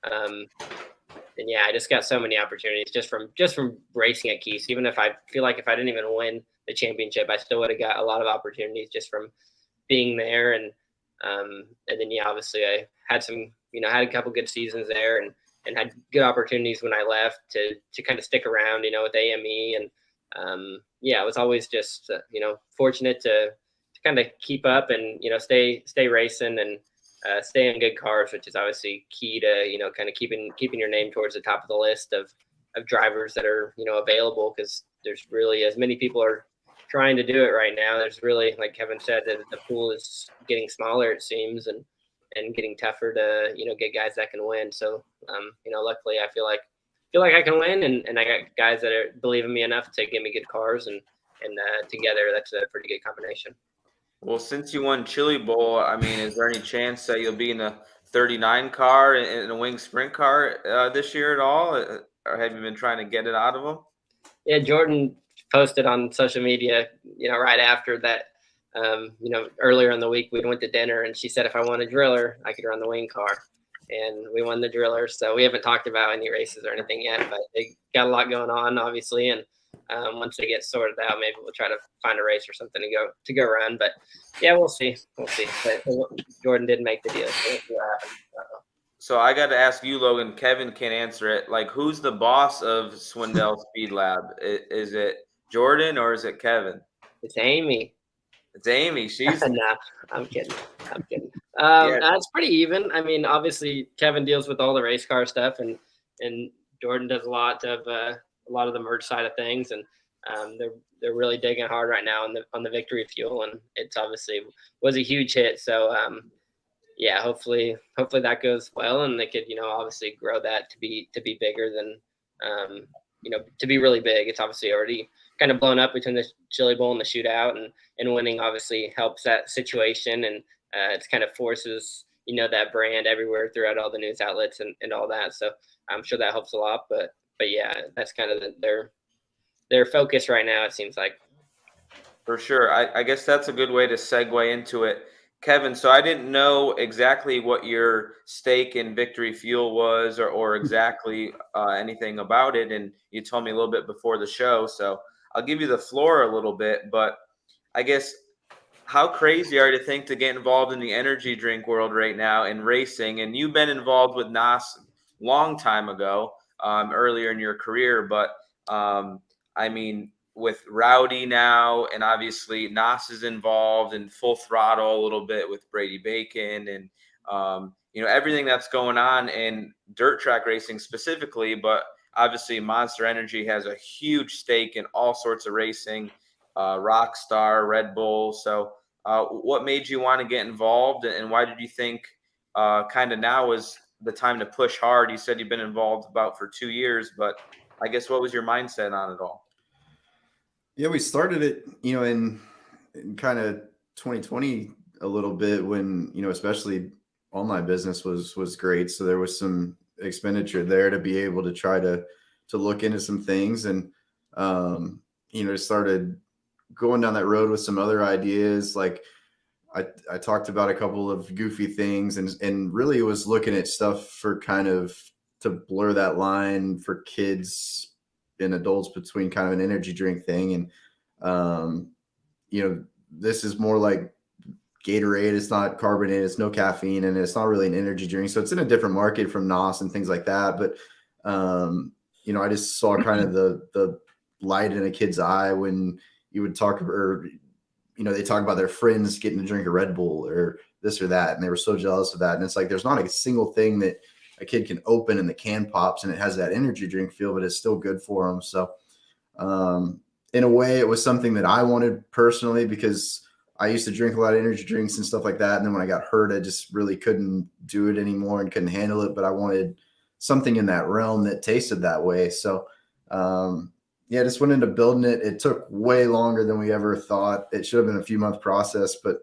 And yeah, I just got so many opportunities just from racing at Keith. Even if I feel like if I didn't even win the championship, I still would have got a lot of opportunities just from being there. And then, yeah, obviously I had some, had a couple good seasons there and had good opportunities when I left to kind of stick around, with AME. And yeah, I was always just, fortunate to kind of keep up and, stay racing and stay in good cars, which is obviously key to, kind of keeping your name towards the top of the list of drivers that are, available, because there's really, as many people are trying to do it right now, there's really, like Kevin said, that the pool is getting smaller, it seems, and getting tougher to, get guys that can win. So, luckily I feel like I can win, and I got guys that are believe in me enough to give me good cars, and together that's a pretty good combination. Well, since you won Chili Bowl, I mean, is there any chance that you'll be in a 39 car in a wing sprint car this year at all? Or have you been trying to get it out of them? Yeah, Jordan posted on social media, right after that, earlier in the week, we went to dinner and she said if I won a driller, I could run the wing car. And we won the driller. So we haven't talked about any races or anything yet, but they got a lot going on, obviously. And once they get sorted out, maybe we'll try to find a race or something to go run. But yeah, we'll see. But Jordan did make the deal. So we'll see what happens. So I got to ask you, Logan. Kevin can't answer it. Like, who's the boss of Swindell Speedlab? Is it Jordan or is it Kevin? It's Amy. It's Amy. She's nah, I'm kidding. It's pretty even. I mean, obviously Kevin deals with all the race car stuff, and Jordan does a lot of the merch side of things, and they're really digging hard right now on the Victory Fuel, and it's obviously was a huge hit. So yeah, hopefully that goes well, and they could obviously grow that to be bigger than to be really big. It's obviously already kind of blown up between the Chili Bowl and the shootout, and winning obviously helps that situation, and it's kind of forces that brand everywhere throughout all the news outlets and all that. So I'm sure that helps a lot. But yeah, that's kind of their focus right now, it seems like. For sure. I guess that's a good way to segue into it. Kevin, so I didn't know exactly what your stake in Victory Fuel was or exactly anything about it. And you told me a little bit before the show. So I'll give you the floor a little bit. But I guess how crazy are you to think to get involved in the energy drink world right now in racing? And you've been involved with NOS long time ago, earlier in your career. But I mean, with Rowdy now, and obviously NOS is involved in Full Throttle a little bit with Brady Bacon, and everything that's going on in dirt track racing specifically. But obviously, Monster Energy has a huge stake in all sorts of racing, Rockstar, Red Bull. So, what made you want to get involved, and why did you think kind of now was the time to push hard? You said you've been involved about for 2 years, but I guess what was your mindset on it all? Yeah, we started it, in kind of 2020 a little bit when, especially online business was great. So there was some expenditure there to be able to try to look into some things, and, started going down that road with some other ideas. Like I talked about a couple of goofy things, and really was looking at stuff for kind of to blur that line for kids and adults between kind of an energy drink thing. And, this is more like Gatorade. It's not carbonated, it's no caffeine, and it's not really an energy drink. So it's in a different market from NOS and things like that. But, I just saw kind of the light in a kid's eye when you would talk, or, they talk about their friends getting to drink a Red Bull or this or that. And they were so jealous of that. And it's like, there's not a single thing that a kid can open and the can pops and it has that energy drink feel, but it's still good for them. So, in a way, it was something that I wanted personally, because I used to drink a lot of energy drinks and stuff like that. And then when I got hurt, I just really couldn't do it anymore and couldn't handle it. But I wanted something in that realm that tasted that way. So, just went into building it. It took way longer than we ever thought. It should have been a few-month process, but,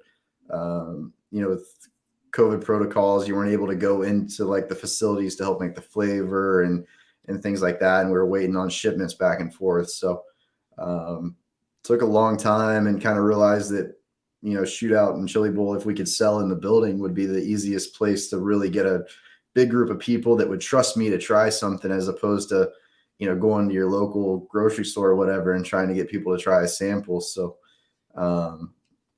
with COVID protocols, you weren't able to go into like the facilities to help make the flavor and things like that. And we were waiting on shipments back and forth. So, took a long time, and kind of realized that, Shootout and Chili Bowl, if we could sell in the building, would be the easiest place to really get a big group of people that would trust me to try something, as opposed to, going to your local grocery store or whatever and trying to get people to try a sample. So,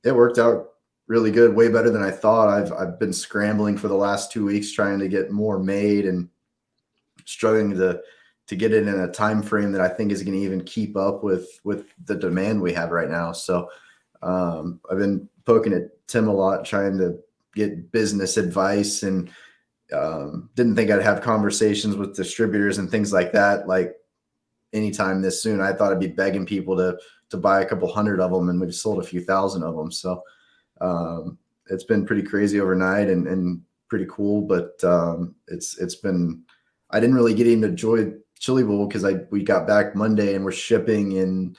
it worked out really good, way better than I thought. I've been scrambling for the last 2 weeks trying to get more made, and struggling to get it in a time frame that I think is going to even keep up with the demand we have right now. So, I've been poking at Tim a lot, trying to get business advice, and didn't think I'd have conversations with distributors and things like that like anytime this soon. I thought I'd be begging people to buy a couple hundred of them, and we've sold a few thousand of them. So, it's been pretty crazy overnight and pretty cool. But it's been, I didn't really get into enjoy Chili Bowl because we got back Monday and we're shipping and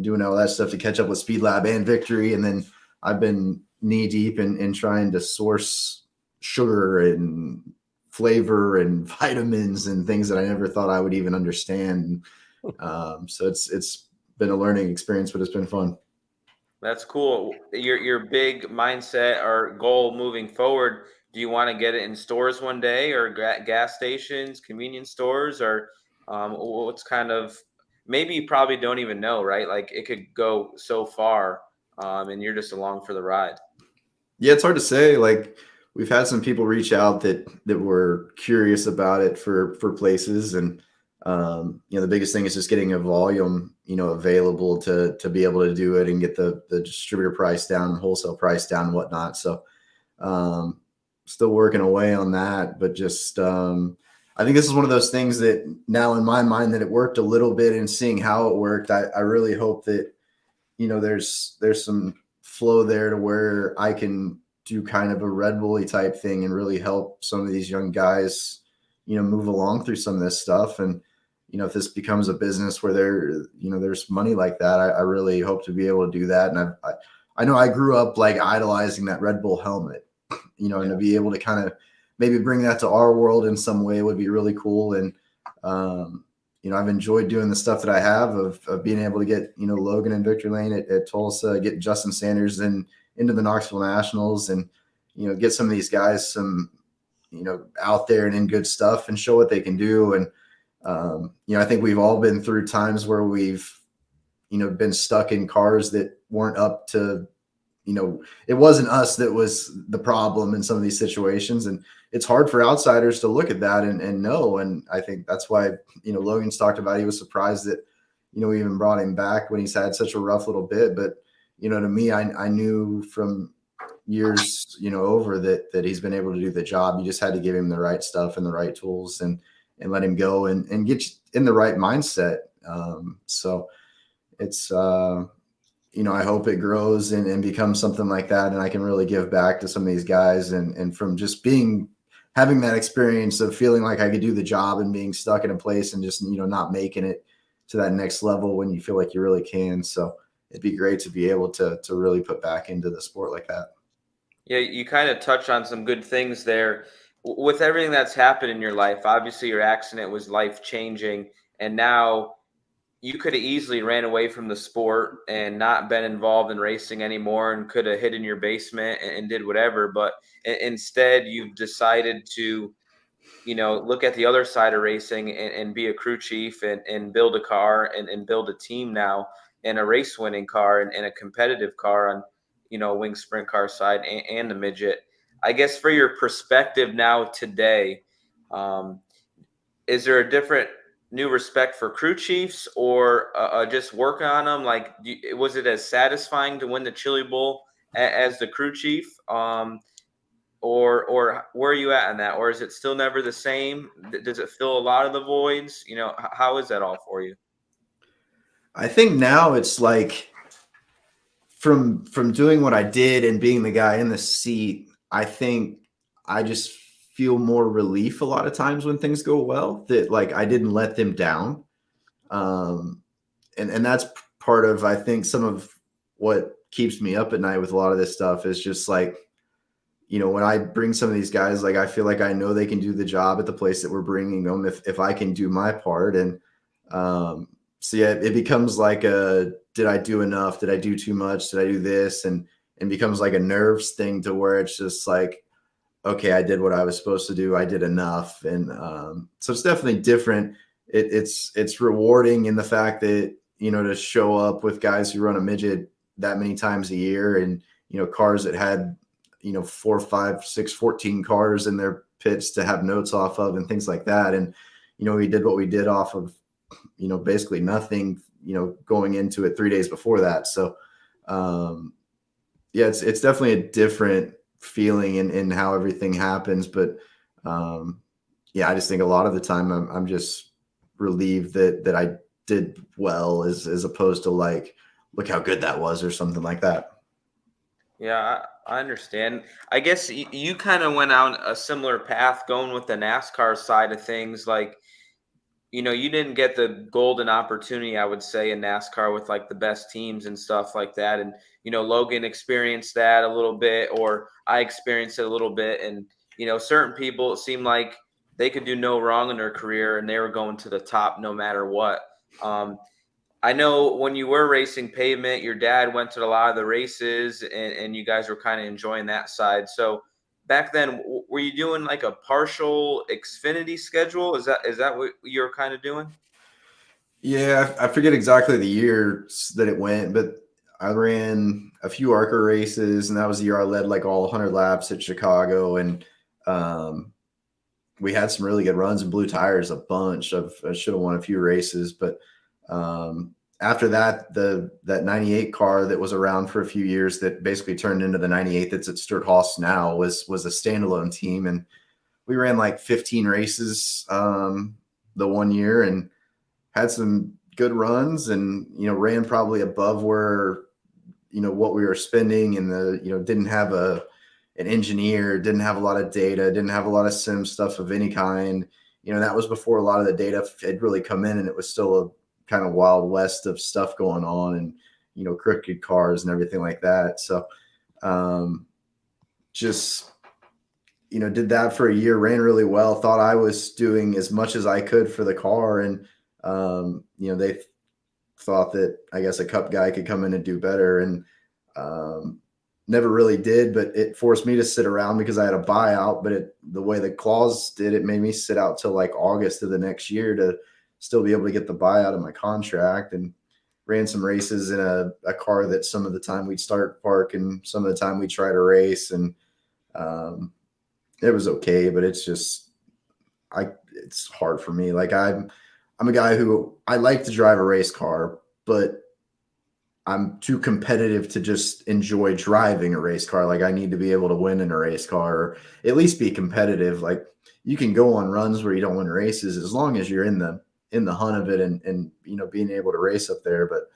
doing all that stuff to catch up with Speedlab and Victory. And then I've been knee deep in trying to source sugar and flavor and vitamins and things that I never thought I would even understand. So it's been a learning experience, but it's been fun. That's cool. Your big mindset or goal moving forward, do you want to get it in stores one day, or gas stations, convenience stores, or what's kind of, maybe you probably don't even know, right? Like it could go so far, and you're just along for the ride. Yeah, it's hard to say. Like we've had some people reach out that were curious about it for places, and the biggest thing is just getting a volume, available to be able to do it and get the distributor price down, wholesale price down, and whatnot. So, still working away on that, but just I think this is one of those things that now in my mind that it worked a little bit, and seeing how it worked, I really hope that there's some flow there to where I can do kind of a Red Bull-y type thing and really help some of these young guys, move along through some of this stuff. And, if this becomes a business where there's money like that, I really hope to be able to do that. And I know I grew up like idolizing that Red Bull helmet, and to be able to kind of maybe bring that to our world in some way would be really cool. And I've enjoyed doing the stuff that I have of being able to get, Logan and Victor Lane at Tulsa, get Justin Sanders into the Knoxville Nationals, and, get some of these guys some, out there and in good stuff and show what they can do. And, I think we've all been through times where we've, been stuck in cars that weren't up to, it wasn't us that was the problem in some of these situations. And it's hard for outsiders to look at that and know. And I think that's why, Logan's talked about, he was surprised that, we even brought him back when he's had such a rough little bit. But, to me, I knew from years, over that he's been able to do the job. You just had to give him the right stuff and the right tools and let him go and get in the right mindset. So it's, I hope it grows and becomes something like that. And I can really give back to some of these guys. And from just having that experience of feeling like I could do the job and being stuck in a place and just, not making it to that next level when you feel like you really can. So it'd be great to be able to really put back into the sport like that. Yeah, you kind of touch on some good things there. With everything that's happened in your life, obviously your accident was life-changing, and now you could have easily ran away from the sport and not been involved in racing anymore and could have hid in your basement and did whatever. But instead, you've decided to, look at the other side of racing and be a crew chief and build a car and build a team now, and a race winning car and a competitive car on, wing sprint car side and the midget. I guess for your perspective now today, is there a different new respect for crew chiefs or just work on them? Like, was it as satisfying to win the Chili Bowl as the crew chief? Or where are you at in that? Or is it still never the same? Does it fill a lot of the voids? How is that all for you? I think now it's like from doing what I did and being the guy in the seat, I think I just feel more relief a lot of times when things go well, that like I didn't let them down. And that's part of, I think, some of what keeps me up at night with a lot of this stuff is just like, when I bring some of these guys, like I feel like I know they can do the job at the place that we're bringing them if I can do my part. And so yeah, it becomes like did I do enough? Did I do too much? Did I do this? And becomes like a nerves thing to where it's just like, okay, I did what I was supposed to do. I did enough. And so it's definitely different. It's rewarding in the fact that, to show up with guys who run a midget that many times a year and, cars that had, 4, 5, 6, 14 cars in their pits to have notes off of and things like that. And, we did what we did off of, basically nothing, going into it 3 days before that. So, yeah, it's definitely a different feeling in how everything happens. But, yeah, I just think a lot of the time I'm just relieved that I did well as opposed to like, look how good that was or something like that. Yeah, I understand. I guess you kind of went on a similar path going with the NASCAR side of things. Like, you didn't get the golden opportunity, I would say, in NASCAR with like the best teams and stuff like that. And, Logan experienced that a little bit, or I experienced it a little bit. And, certain people, it seemed like they could do no wrong in their career and they were going to the top no matter what. I know when you were racing pavement, your dad went to a lot of the races and you guys were kind of enjoying that side. So back then, were you doing like a partial Xfinity schedule? Is that what you were kind of doing? Yeah, I forget exactly the years that it went, but I ran a few ARCA races, and that was the year I led like all 100 laps at Chicago. And we had some really good runs and blew tires a bunch. I should have won a few races, but after that, that 98 car that was around for a few years that basically turned into the 98 that's at Sturt Haas now was a standalone team. And we ran like 15 races the one year and had some good runs and, ran probably above where, what we were spending, and didn't have an engineer, didn't have a lot of data, didn't have a lot of sim stuff of any kind. That was before a lot of the data had really come in, and it was still a kind of wild west of stuff going on and, crooked cars and everything like that. So just did that for a year, ran really well, thought I was doing as much as I could for the car. And, they thought that I guess a cup guy could come in and do better. And never really did, but it forced me to sit around because I had a buyout. But the way the clause did, it made me sit out till like August of the next year to still be able to get the buyout of my contract. And ran some races in a car that some of the time we'd start park and some of the time we'd try to race. And it was okay, but it's just, it's hard for me. Like I'm a guy who I like to drive a race car, but I'm too competitive to just enjoy driving a race car. Like I need to be able to win in a race car, or at least be competitive. Like you can go on runs where you don't win races as long as you're in the hunt of it and being able to race up there. But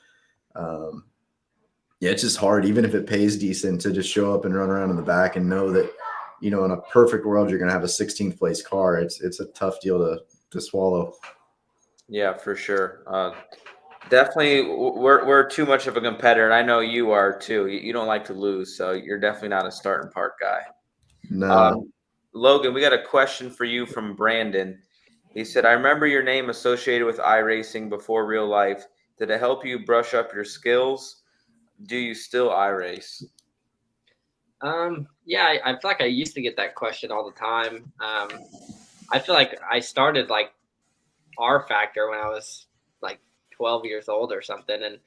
yeah, it's just hard, even if it pays decent, to just show up and run around in the back and know that, in a perfect world, you're going to have a 16th place car. It's a tough deal to swallow. Yeah, for sure. Definitely, we're too much of a competitor, and I know you are too. You don't like to lose, so you're definitely not a start and park guy. No. Logan, we got a question for you from Brandon. He said, "I remember your name associated with iRacing before real life. Did it help you brush up your skills? Do you still iRace?" Yeah, I feel like I used to get that question all the time. I feel like I started like R Factor when I was like 12 years old or something. And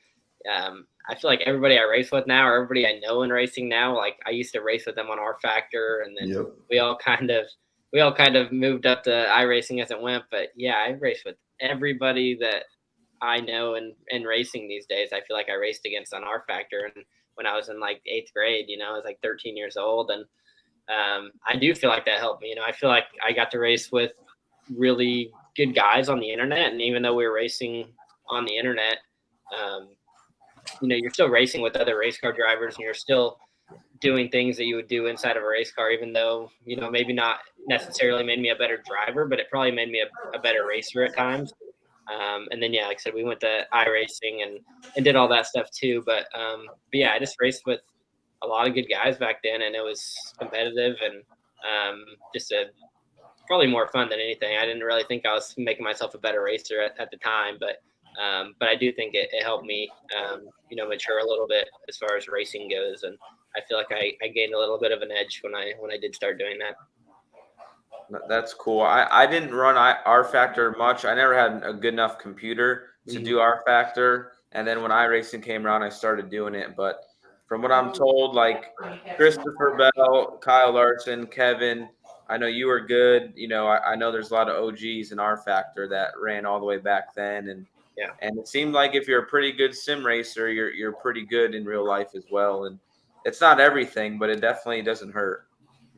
I feel like everybody I race with now, or everybody I know in racing now, like I used to race with them on R Factor, and then Yep. we all kind of moved up to iRacing as it went. But yeah, I race with everybody that I know in racing these days. I feel like I raced against on R Factor, and when I was in like 8th grade, I was like 13 years old, and I do feel like that helped me. I feel like I got to race with really good guys on the internet, and even though we were racing on the internet, you're still racing with other race car drivers, and you're still doing things that you would do inside of a race car, even though maybe not necessarily made me a better driver, but it probably made me a better racer at times. And then like I said, we went to iRacing and did all that stuff too. But yeah, I just raced with a lot of good guys back then, and it was competitive and just probably more fun than anything. I didn't really think I was making myself a better racer at the time, but I do think it helped me, mature a little bit as far as racing goes, and I feel like I gained a little bit of an edge when I did start doing that. That's cool. I didn't run R Factor much. I never had a good enough computer to do R Factor, and then when iRacing came around, I started doing it. But from what I'm told, like Christopher Bell, Kyle Larson, Kevin, I know you were good. I know there's a lot of OGs in R Factor that ran all the way back then, and yeah, and it seemed like if you're a pretty good sim racer, you're pretty good in real life as well. And it's not everything, but it definitely doesn't hurt.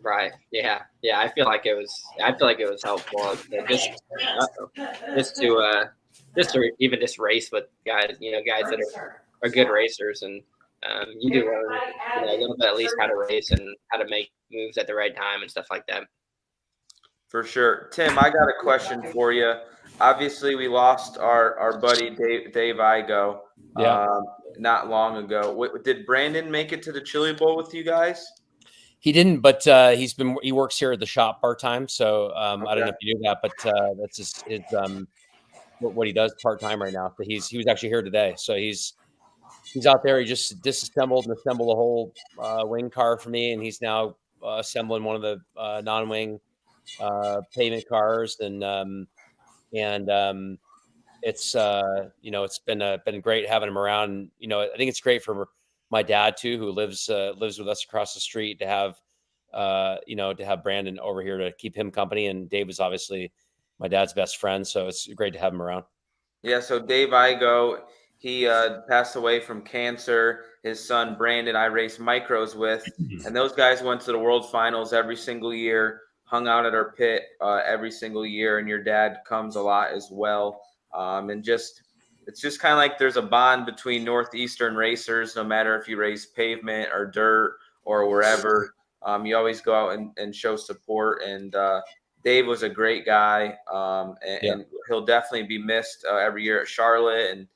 Right. Yeah. I feel like it was helpful just to even just race with guys, guys that are good racers, and you do learn a little bit at least how to race and how to make moves at the right time and stuff like that. For sure. Tim, I got a question for you. Obviously, we lost our buddy Dave Igo not long ago. Did Brandon make it to the Chili Bowl with you guys? He didn't, but he works here at the shop part time. So I don't know if you knew that, but that's his what he does part time right now. But he was actually here today, so he's out there. He just disassembled and assembled a whole wing car for me, and he's now assembling one of the non-wing pavement cars, and it's it's been great having him around. I think it's great for my dad too, who lives with us across the street, to have to have Brandon over here to keep him company. And Dave is obviously my dad's best friend, so it's great to have him around. Yeah, so Dave Igo, he passed away from cancer. His son Brandon, I raced micros with, and those guys went to the World Finals every single year, hung out at our pit every single year, and your dad comes a lot as well. And it's just kind of like there's a bond between Northeastern racers, no matter if you race pavement or dirt or wherever. You always go out and show support. And Dave was a great guy, and he'll definitely be missed every year at Charlotte and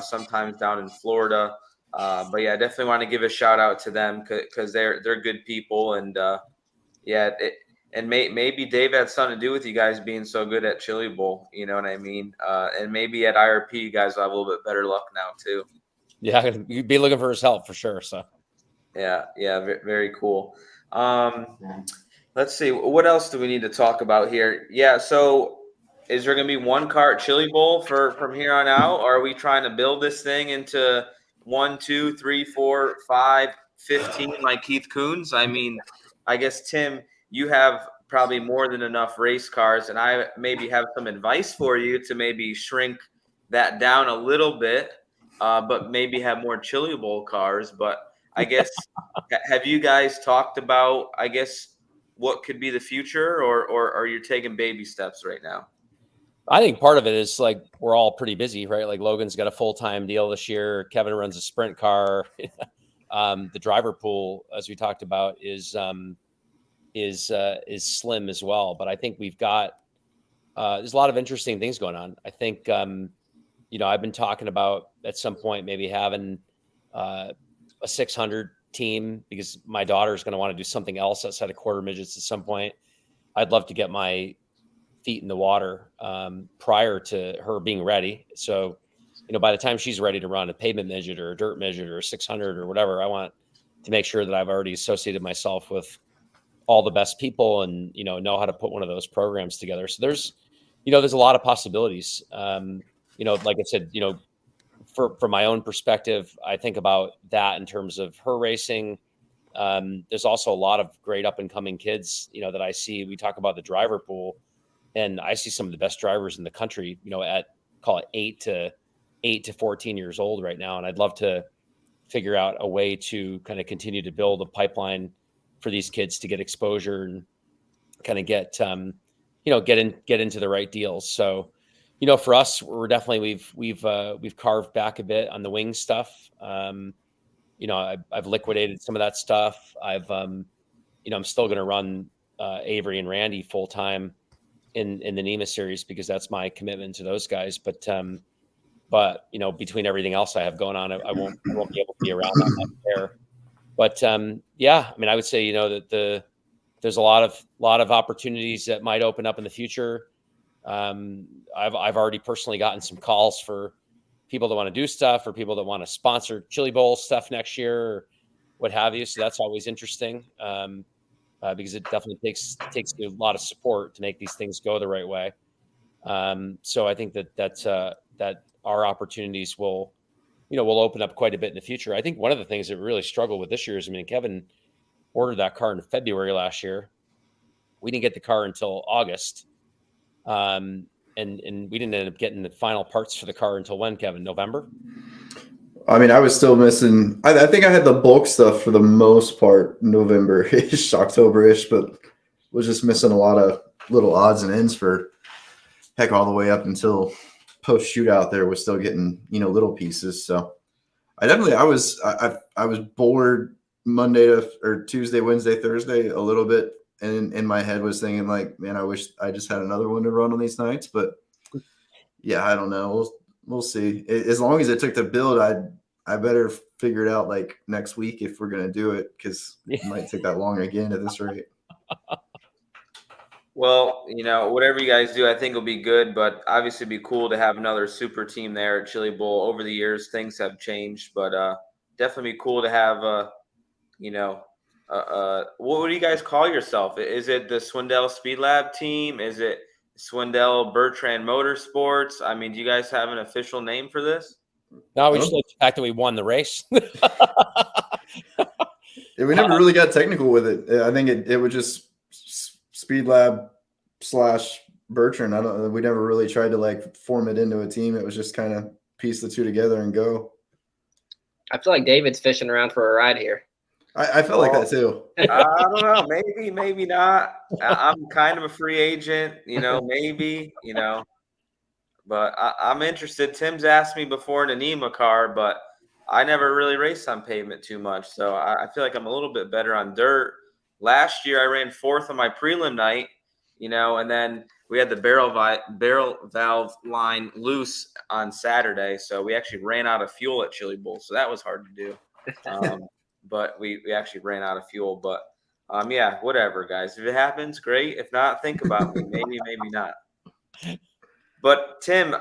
sometimes down in Florida. But yeah, I definitely want to give a shout out to them because they're good people. And and maybe Dave had something to do with you guys being so good at Chili Bowl. You know what I mean? And maybe at IRP, you guys will have a little bit better luck now too. Yeah, you'd be looking for his help for sure. So, yeah, very cool. Let's see, what else do we need to talk about here? Yeah, so is there going to be one car at Chili Bowl from here on out? Or are we trying to build this thing into 1, 2, 3, 4, 5, 15 like Keith Coons? I mean, I guess, Tim, you have probably more than enough race cars, and I maybe have some advice for you to maybe shrink that down a little bit, but maybe have more Chili Bowl cars. But I guess, have you guys talked about, I guess, what could be the future, or are you taking baby steps right now? I think part of it is like we're all pretty busy, right? Like Logan's got a full-time deal this year. Kevin runs a sprint car. The driver pool, as we talked about, is slim as well. But I think we've got there's a lot of interesting things going on. I think I've been talking about at some point maybe having a 600 team, because my daughter is going to want to do something else outside of quarter midgets at some point. I'd love to get my feet in the water prior to her being ready. So, by the time she's ready to run a pavement midget or a dirt midget or a 600 or whatever, I want to make sure that I've already associated myself with all the best people and, know how to put one of those programs together. So there's a lot of possibilities. Like I said, from my own perspective, I think about that in terms of her racing. There's also a lot of great up and coming kids, that I see. We talk about the driver pool, and I see some of the best drivers in the country, at call it 8 to 14 years old right now. And I'd love to figure out a way to kind of continue to build a pipeline for these kids to get exposure and kind of get into the right deals. So, for us, we're definitely, we've carved back a bit on the wing stuff. I've liquidated some of that stuff. I'm still going to run Avery and Randy full time in the NEMA series, because that's my commitment to those guys. But between everything else I have going on, I won't be able to be around that much there. But I would say, that there's a lot of opportunities that might open up in the future. I've already personally gotten some calls for people that want to do stuff, or people that want to sponsor Chili Bowl stuff next year, or what have you. So that's always interesting, because it definitely takes a lot of support to make these things go the right way. So I think that our opportunities will open up quite a bit in the future. I think one of the things that we really struggled with this year is, Kevin ordered that car in February last year. We didn't get the car until August. And we didn't end up getting the final parts for the car until when, Kevin? November? I was still missing. I think I had the bulk stuff for the most part November-ish, October-ish, but was just missing a lot of little odds and ends for heck all the way up until post shootout. There was still getting little pieces. So I was bored Monday or Tuesday, Wednesday, Thursday a little bit. And in my head was thinking like, man, I wish I just had another one to run on these nights. But yeah, I don't know. We'll see. As long as it took to build, I better figure it out like next week if we're going to do it, because it might take that long again at this rate. Well, whatever you guys do, I think will be good, but obviously it'd be cool to have another super team there at Chili Bowl. Over the years, things have changed, but definitely be cool to have what do you guys call yourself? Is it the Swindell Speedlab team? Is it Swindell Bertrand Motorsports? Do you guys have an official name for this? No, we just like the fact that we won the race. Yeah, we never really got technical with it. I think it was just Speedlab / Bertrand. We never really tried to like form it into a team. It was just kind of piece the two together and go. I feel like David's fishing around for a ride here. I felt like that too. I don't know. Maybe not. I'm kind of a free agent, maybe, but I'm interested. Tim's asked me before in a NEMA car, but I never really raced on pavement too much. So I feel like I'm a little bit better on dirt. Last year I ran 4th on my prelim night, and then we had the barrel valve line loose on Saturday. So we actually ran out of fuel at Chili Bowl. So that was hard to do. But we actually ran out of fuel. But Yeah, whatever, guys. If it happens, great. If not, think about me. Maybe, maybe not. But Tim,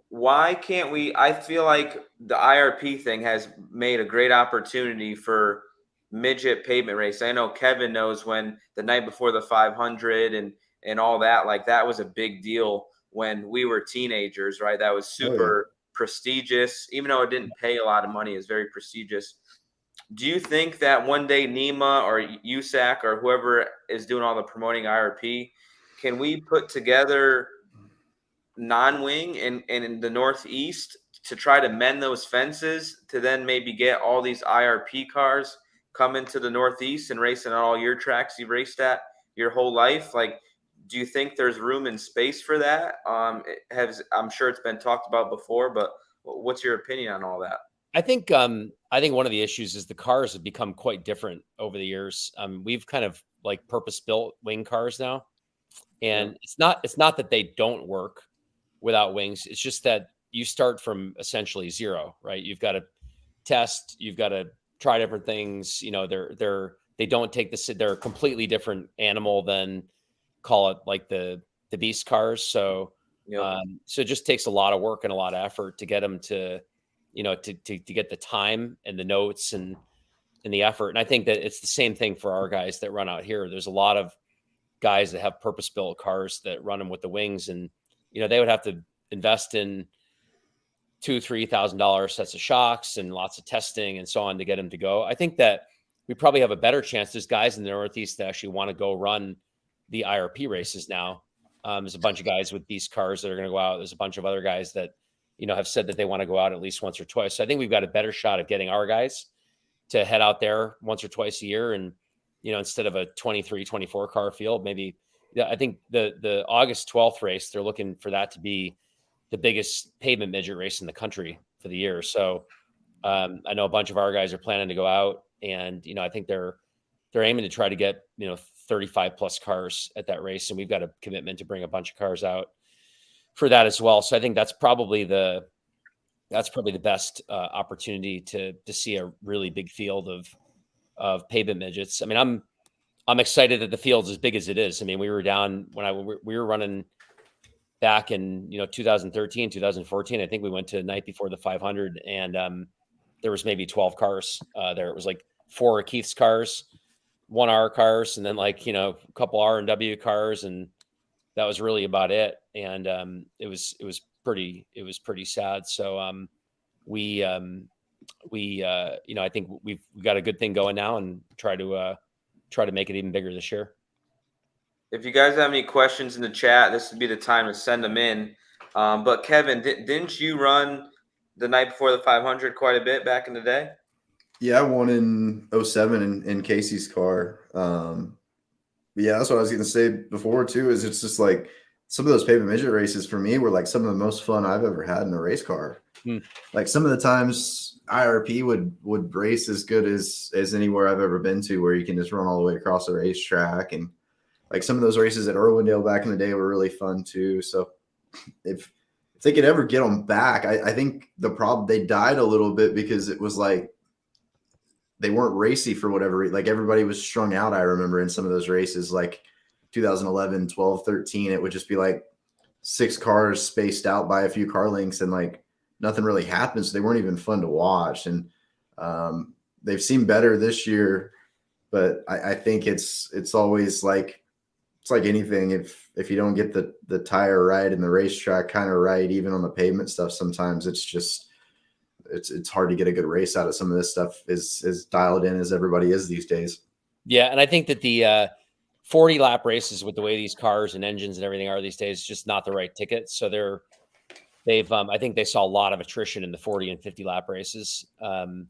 why can't we? I feel like the IRP thing has made a great opportunity for midget pavement race. I know Kevin knows when the night before the 500 and all that, like that was a big deal when we were teenagers, right? That was super prestigious, even though it didn't pay a lot of money. It's very prestigious. Do you think that one day NEMA or USAC or whoever is doing all the promoting IRP, can we put together non-wing and in the Northeast to try to mend those fences to then maybe get all these IRP cars coming to the Northeast and racing on all your tracks you've raced at your whole life? Like, do you think there's room and space for that? I'm sure it's been talked about before, but what's your opinion on all that? I think one of the issues is the cars have become quite different over the years. We've kind of like purpose-built wing cars now, and it's not that they don't work without wings. It's just that you start from essentially zero, right? You've got to test, you've got to try different things. You know, they don't take this. They're a completely different animal than, call it, like the beast cars. So, so it just takes a lot of work and a lot of effort to get them to, you know, to get the time and the notes and the effort. And I think that it's the same thing for our guys that run out here. There's a lot of guys that have purpose-built cars that run them with the wings, and you know, they would have to invest in $2,000-$3,000 sets of shocks and lots of testing and so on to get them to go. I think that we probably have a better chance. There's guys in the Northeast that actually want to go run the IRP races now. There's a bunch of guys with these cars that are going to go out. There's a bunch of other guys that, you know, have said that they want to go out at least once or twice. So I think we've got a better shot of getting our guys to head out there once or twice a year. And, you know, instead of a 23, 24 car field, maybe, I think the August 12th race, they're looking for that to be the biggest pavement midget race in the country for the year. So I know a bunch of our guys are planning to go out, and, you know, I think they're aiming to try to get, you know, 35 plus cars at that race. And we've got a commitment to bring a bunch of cars out for that as well. So I think that's probably the best opportunity to see a really big field of pavement midgets. I mean, I'm excited that the field's as big as it is. I mean, we were down when we were running back in, you know, 2013, 2014. I think we went to the night before the 500, and there was maybe 12 cars there. It was like 4 of Keith's cars, 1 our cars, and then, like, you know, a couple R&W cars, and that was really about it. And it was pretty sad. So we you know, I think we've got a good thing going now, and try to make it even bigger this year. If you guys have any questions in the chat, this would be the time to send them in. But Kevin, didn't you run the night before the 500 quite a bit back in the day? Yeah, I won in 07 in Casey's car. Yeah, that's what I was going to say before too, is it's just like some of those pavement midget races for me were like some of the most fun I've ever had in a race car. Like some of the times IRP would race as good as anywhere I've ever been to, where you can just run all the way across the racetrack. And like some of those races at Irwindale back in the day were really fun too. So if they could ever get them back, I think the problem, they died a little bit because it was like they weren't racy for whatever. Like everybody was strung out. I remember in some of those races, like 2011, 12, 13, it would just be like 6 cars spaced out by a few car lengths, and like nothing really happened. So they weren't even fun to watch. And they've seemed better this year, but I think it's always like, it's like anything. If you don't get the tire right and the racetrack kind of right, even on the pavement stuff, sometimes it's just, it's hard to get a good race out of some of this stuff as dialed in as everybody is these days. Yeah. And I think that the 40 lap races, with the way these cars and engines and everything are these days, is just not the right ticket. So they've I think they saw a lot of attrition in the 40 and 50 lap races. And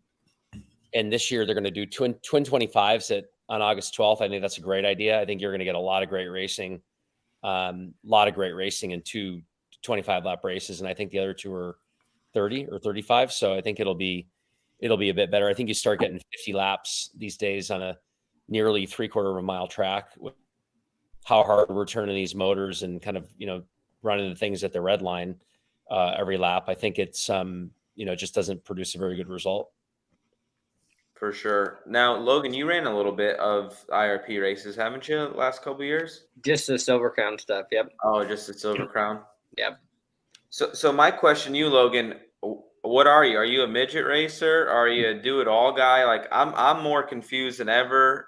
this year they're going to do twin 25s on August 12th. I think that's a great idea. I think you're going to get a lot of great racing, in 2 25 lap races. And I think the other 2 are 30 or 35. So I think it'll be a bit better. I think you start getting 50 laps these days on a nearly 3/4 of a mile track, with how hard we're turning these motors and kind of, you know, running the things at the red line every lap. I think it's, you know, just doesn't produce a very good result. For sure. Now, Logan, you ran a little bit of IRP races, haven't you, the last couple of years? Just the Silver Crown stuff. Yep. Oh, just the Silver Crown. Yep. So my question to you, Logan, what are you? Are you a midget racer? Are you a do-it-all guy? Like I'm more confused than ever.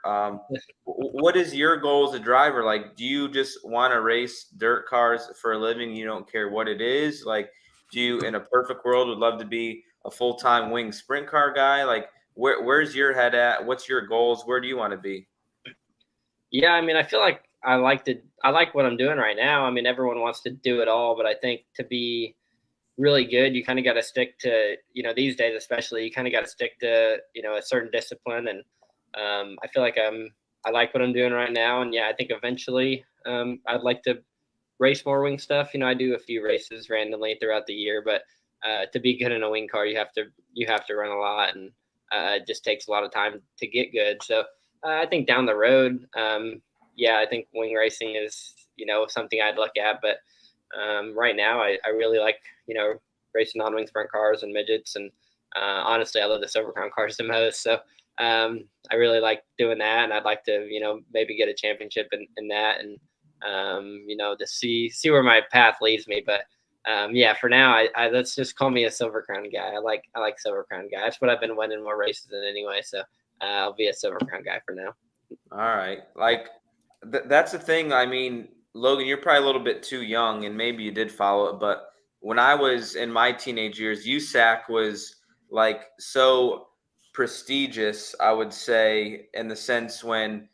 What is your goal as a driver? Like, do you just want to race dirt cars for a living? You don't care what it is? Like, do you, in a perfect world, would love to be a full-time wing sprint car guy? Like, where's your head at? What's your goals? Where do you want to be? Yeah, I mean, I feel like I like what I'm doing right now. I mean, everyone wants to do it all, but I think to be really good, you kind of got to stick to, these days especially, you kind of got to stick to, a certain discipline. And I feel like I like what I'm doing right now. And yeah, I think eventually I'd like to race more wing stuff. I do a few races randomly throughout the year, but to be good in a wing car, you have to run a lot, and it just takes a lot of time to get good. So I think down the road, yeah, I think wing racing is, something I'd look at. But right now, I really like, racing non-wing sprint cars and midgets. And honestly, I love the Silver Crown cars the most. So I really like doing that. And I'd like to, maybe get a championship in that, and, to see where my path leads me. But yeah, for now, I let's just call me a Silver Crown guy. I like Silver Crown guy. That's what I've been winning more races in anyway. So I'll be a Silver Crown guy for now. All right. Like that's the thing. I mean, Logan, you're probably a little bit too young, and maybe you did follow it, but when I was in my teenage years, USAC was like so prestigious, I would say, in the sense when,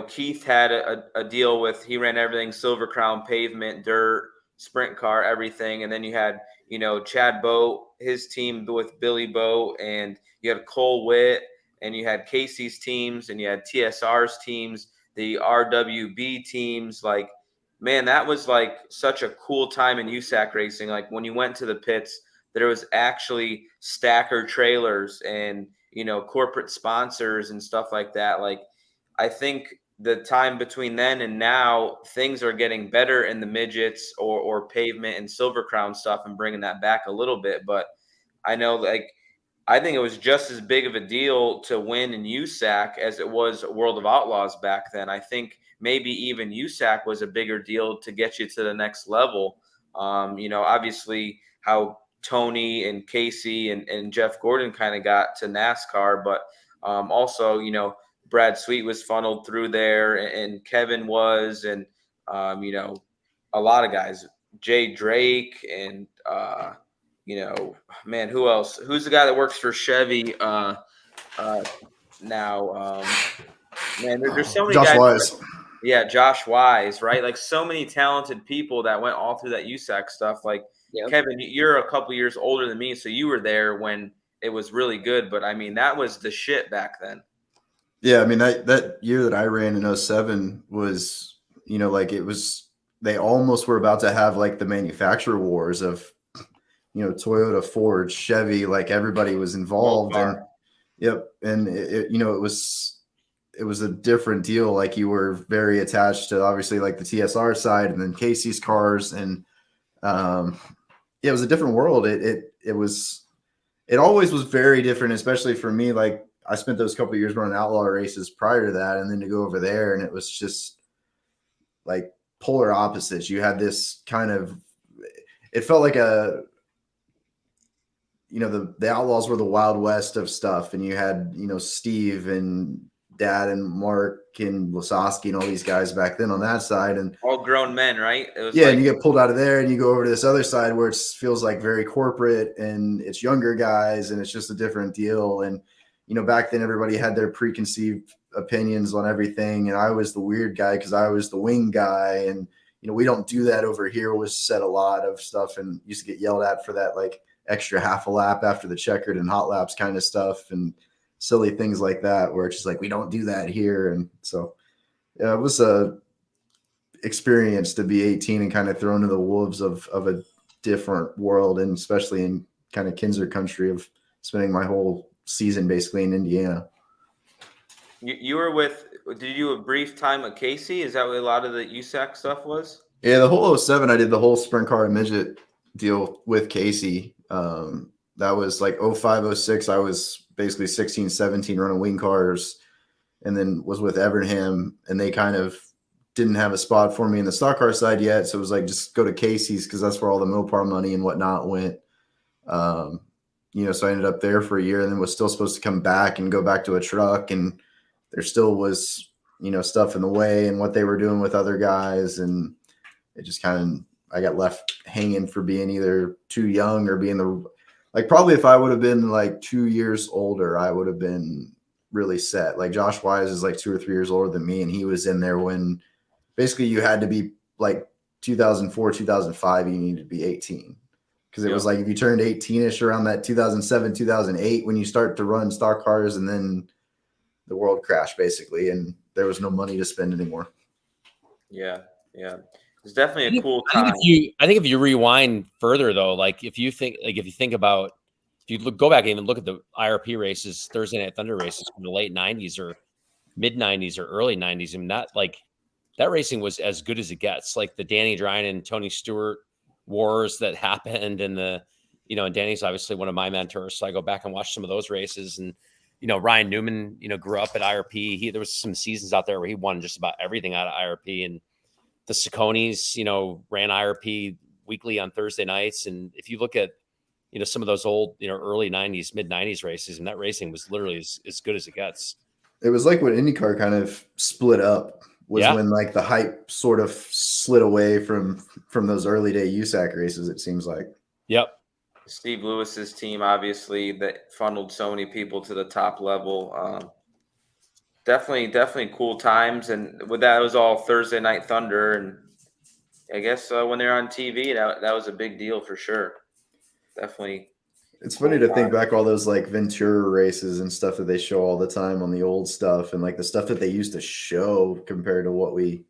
Keith had a deal with, he ran everything Silver Crown, pavement, dirt, sprint car, everything. And then you had, Chad Boat, his team with Billy Boat, and you had Cole Witt, and you had Casey's teams, and you had TSR's teams, the RWB teams. Like, man, that was like such a cool time in USAC racing. Like when you went to the pits, there was actually stacker trailers and, corporate sponsors and stuff like that. Like, I think the time between then and now, things are getting better in the midgets or pavement and Silver Crown stuff, and bringing that back a little bit. But I know, like, I think it was just as big of a deal to win in USAC as it was World of Outlaws back then. I think maybe even USAC was a bigger deal to get you to the next level. Obviously how Tony and Casey and Jeff Gordon kind of got to NASCAR, but also, Brad Sweet was funneled through there, and Kevin was, and, a lot of guys, Jay Drake, and, man, who else? Who's the guy that works for Chevy now? Man, there's so many Josh guys. Wise. Yeah, Josh Wise, right? Like so many talented people that went all through that USAC stuff. Like, yep. Kevin, you're a couple years older than me, so you were there when it was really good. But I mean, that was the shit back then. Yeah, I mean that year that I ran in 07 was, like it was, they almost were about to have like the manufacturer wars of, Toyota, Ford, Chevy, like everybody was involved. And yep. And it was a different deal. Like you were very attached to obviously like the TSR side and then Casey's cars. And it was a different world. It always was very different, especially for me. Like I spent those couple of years running outlaw races prior to that, and then to go over there, and it was just like polar opposites. You had this kind of, it felt like the Outlaws were the Wild West of stuff, and you had, Steve and Dad and Mark and Lasowski and all these guys back then on that side, and all grown men, right? It was and you get pulled out of there and you go over to this other side where it feels like very corporate and it's younger guys and it's just a different deal. And back then everybody had their preconceived opinions on everything, and I was the weird guy because I was the wing guy, and we don't do that over here. Was said a lot of stuff and used to get yelled at for that, like extra half a lap after the checkered and hot laps kind of stuff and silly things like that, where it's just like, we don't do that here. And so yeah, it was a experience to be 18 and kind of thrown to the wolves of a different world, and especially in kind of Kinzer country of spending my whole season basically in Indiana. You were did you a brief time at Casey? Is that what a lot of the USAC stuff was? Yeah, the whole 07, I did the whole sprint car and midget deal with Casey. That was like 05, 06. I was basically 16, 17 running wing cars, and then was with Evernham, and they kind of didn't have a spot for me in the stock car side yet. So it was like, just go to Casey's, because that's where all the Mopar money and whatnot went. So I ended up there for a year, and then was still supposed to come back and go back to a truck. And there still was, stuff in the way and what they were doing with other guys. And it just I got left hanging for being either too young or being probably if I would have been like 2 years older, I would have been really set. Like Josh Wise is like 2 or 3 years older than me. And he was in there when basically you had to be like 2004, 2005, you needed to be 18. Because it was like if you turned 18-ish around that 2007, 2008, when you start to run stock cars, and then the world crashed basically, and there was no money to spend anymore. Yeah. It's definitely a cool time. I think if you rewind further though, like if you think about, if you go back and even look at the IRP races, Thursday Night Thunder races from the late 90s or mid 90s or early 90s, and that racing was as good as it gets. Like the Danny Drine and Tony Stewart wars that happened, and and Danny's obviously one of my mentors, so I go back and watch some of those races. And Ryan Newman grew up at IRP. There was some seasons out there where he won just about everything out of IRP, and the Sicconis ran IRP weekly on Thursday nights. And if you look at some of those old early 90s, mid 90s races, and that racing was literally as good as it gets. It was like when IndyCar kind of split up, was when like the hype sort of slid away from those early day USAC races, it seems like. Yep. Steve Lewis's team, obviously, that funneled so many people to the top level. Definitely cool times. And with that, it was all Thursday Night Thunder. And I guess when they're on TV, that was a big deal for sure. Definitely. It's funny to think back all those like Ventura races and stuff that they show all the time on the old stuff, and like the stuff that they used to show compared to what we,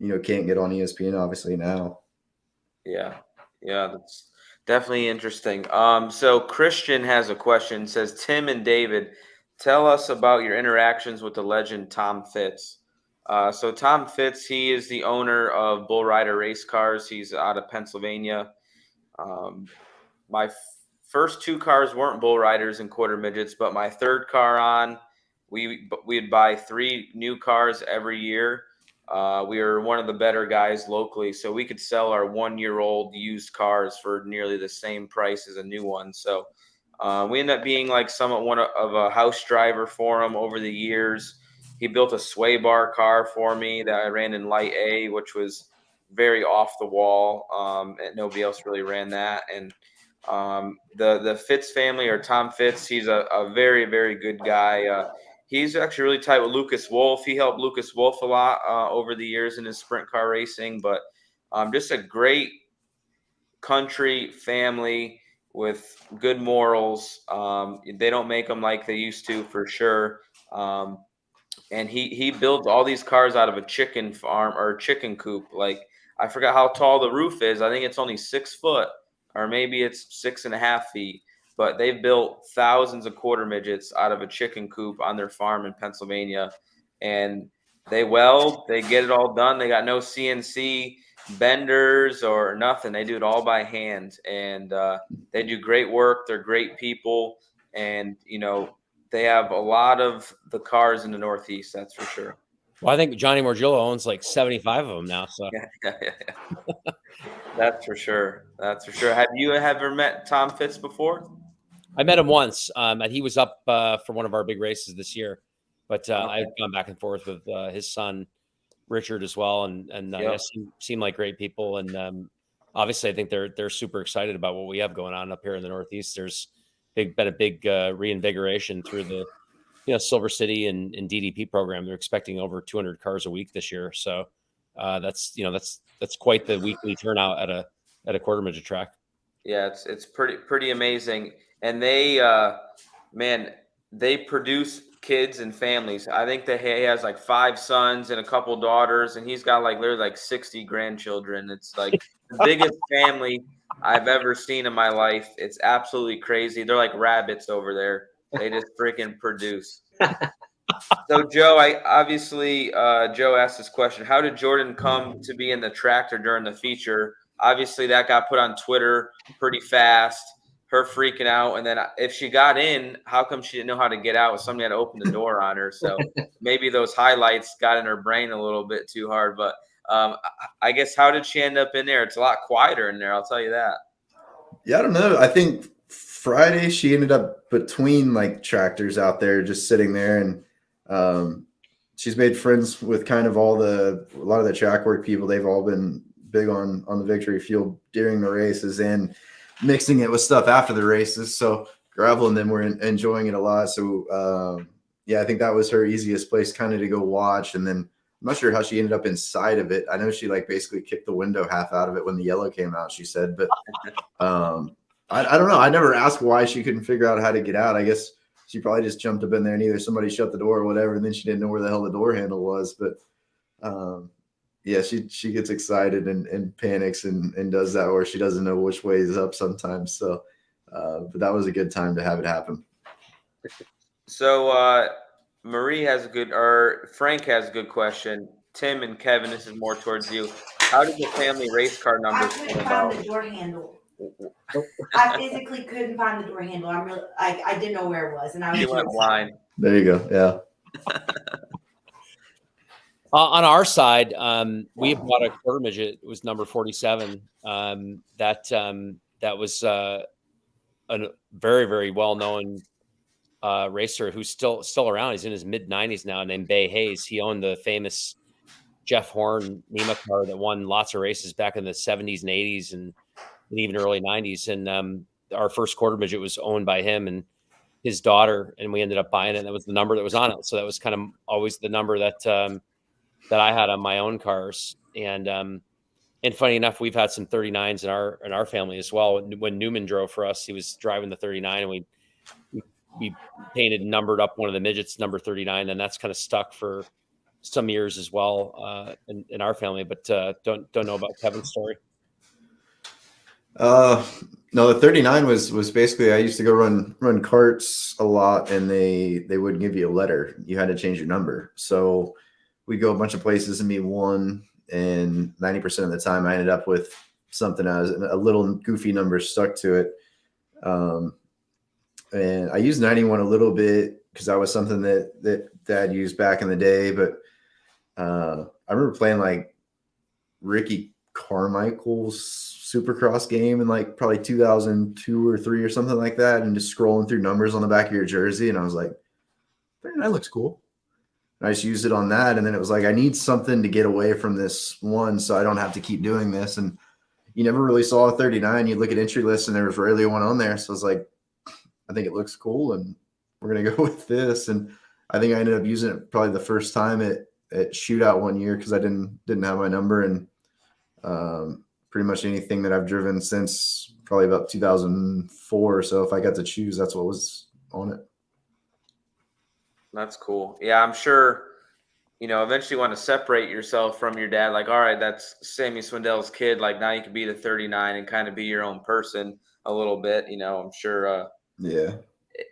can't get on ESPN obviously now. Yeah, that's definitely interesting. So Christian has a question. Says, Tim and David, tell us about your interactions with the legend Tom Fitz. So Tom Fitz, he is the owner of Bull Rider Race Cars. He's out of Pennsylvania. My first 2 cars weren't bull riders and quarter midgets, but my third car on, we'd buy 3 new cars every year. We were one of the better guys locally, so we could sell our 1-year-old used cars for nearly the same price as a new one. So we ended up being like somewhat one of a house driver for him over the years. He built a sway bar car for me that I ran in Light A, which was very off the wall, and nobody else really ran that. And the Fitz family, or Tom Fitz, he's a very, very good guy. He's actually really tight with Lucas Wolf. He helped Lucas Wolf a lot over the years in his sprint car racing, but just a great country family with good morals. They don't make them like they used to, for sure. And he builds all these cars out of a chicken farm or a chicken coop. Like, I forgot how tall the roof is. I think it's only 6 foot, or maybe it's 6.5 feet. But they've built thousands of quarter midgets out of a chicken coop on their farm in Pennsylvania. And they weld, they get it all done. They got no CNC benders or nothing. They do it all by hand. And they do great work. They're great people. And, they have a lot of the cars in the Northeast, that's for sure. Well, I think Johnny Morgillo owns like 75 of them now. So yeah. That's for sure. Have you ever met Tom Fitz before? I met him once. And he was up for one of our big races this year. But I've gone back and forth with his son, Richard, as well. And seem like great people. And obviously, I think they're super excited about what we have going on up here in the Northeast. There's been a big reinvigoration through the Silver City and DDP program. They're expecting over 200 cars a week this year. So that's quite the weekly turnout at a quarter midget track. Yeah, it's pretty amazing. And they produce kids and families. I think that he has like 5 sons and a couple daughters, and he's got like literally like 60 grandchildren. It's like the biggest family I've ever seen in my life. It's absolutely crazy. They're like rabbits over there. They just freaking produce. So Joe, Joe asked this question: how did Jordan come to be in the tractor during the feature? Obviously, that got put on Twitter pretty fast. her freaking out. And then if she got in, how come she didn't know how to get out? Somebody had to open the door on her. So maybe those highlights got in her brain a little bit too hard. But I guess, how did she end up in there? It's a lot quieter in there, I'll tell you that. Yeah, I don't know. I think Friday she ended up between like tractors out there, just sitting there, and she's made friends with kind of a lot of the track work people. They've all been big on the victory field during the races and mixing it with stuff after the races. So Gravel and them were enjoying it a lot. So yeah, I think that was her easiest place kind of to go watch. And then I'm not sure how she ended up inside of it. I know she like basically kicked the window half out of it when the yellow came out, she said, but I don't know. I never asked why she couldn't figure out how to get out. I guess she probably just jumped up in there and either somebody shut the door or whatever, and then she didn't know where the hell the door handle was. But yeah, she gets excited and panics and does that, or she doesn't know which way is up sometimes. So, but that was a good time to have it happen. So Marie has Frank has a good question. Tim and Kevin, this is more towards you. How did the family race car numbers I come couldn't about? find the door handle. I physically couldn't find the door handle. I didn't know where it was, and I was. You went blind. There you go. Yeah. On our side, we bought a quarter midget. It was number 47. That was a very, very well-known racer who's still around. He's in his mid-90s now, named Bay Hayes. He owned the famous Jeff Horn NEMA car that won lots of races back in the 70s and 80s and even early 90s. And our first quarter midget was owned by him and his daughter, and we ended up buying it. And that was the number that was on it. So that was kind of always the number that I had on my own cars. And funny enough, we've had some 39s in our family as well. When Newman drove for us, he was driving the 39, and we painted and numbered up one of the midgets number 39, and that's kind of stuck for some years as well in our family. But don't know about Kevin's story. No, the 39 was basically, I used to go run carts a lot, and they wouldn't give you a letter. You had to change your number. So we go a bunch of places and meet one, and 90% of the time I ended up with something as a little goofy number stuck to it. And I used 91 a little bit because that was something that Dad used back in the day. But I remember playing like Ricky Carmichael's Supercross game in like probably 2002 or 3 or something like that, and just scrolling through numbers on the back of your jersey, and I was like, that looks cool. And I just used it on that, and then it was like, I need something to get away from this one so I don't have to keep doing this. And you never really saw a 39. You look at entry lists, and there was rarely one on there. So I was like, I think it looks cool, and we're gonna go with this. And I think I ended up using it probably the first time at Shootout one year because I didn't have my number. And pretty much anything that I've driven since probably about 2004 or so, if I got to choose, that's what was on it. That's cool. Yeah, I'm sure, eventually you want to separate yourself from your dad. Like, all right, that's Sammy Swindell's kid. Like, now you can be the 39 and kind of be your own person a little bit. I'm sure. Yeah.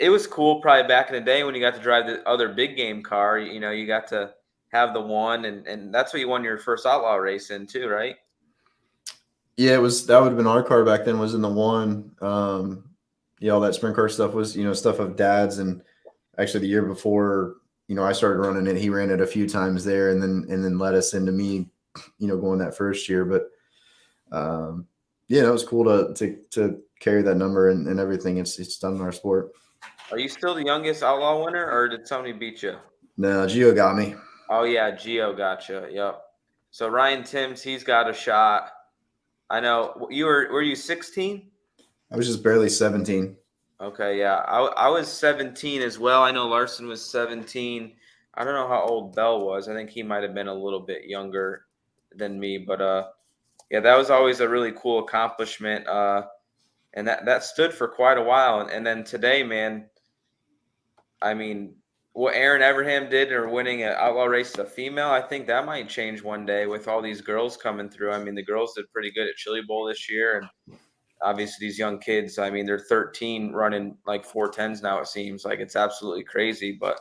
It was cool probably back in the day when you got to drive the other big game car. You got to have the one, and that's what you won your first outlaw race in too, right? Yeah, that would have been our car back then, was in the one. Yeah, all that sprint car stuff was, stuff of Dad's. And actually the year before, I started running it, he ran it a few times there, and then led us into me, going that first year. But yeah, it was cool to carry that number and everything. It's done in our sport. Are you still the youngest outlaw winner, or did somebody beat you? No, Gio got me. Oh yeah, Gio got you. Yep. So Ryan Timms, he's got a shot. I know were you 16? I was just barely 17. Okay, yeah. I was 17 as well. I know Larson was 17. I don't know how old Bell was. I think he might have been a little bit younger than me, but yeah, that was always a really cool accomplishment. And that stood for quite a while. And then today, man, I mean, what Aaron Everham did, or winning an outlaw race as a female, I think that might change one day with all these girls coming through. I mean, the girls did pretty good at Chili Bowl this year, and obviously these young kids, I mean, they're 13 running like 410s now, it seems like. It's absolutely crazy. But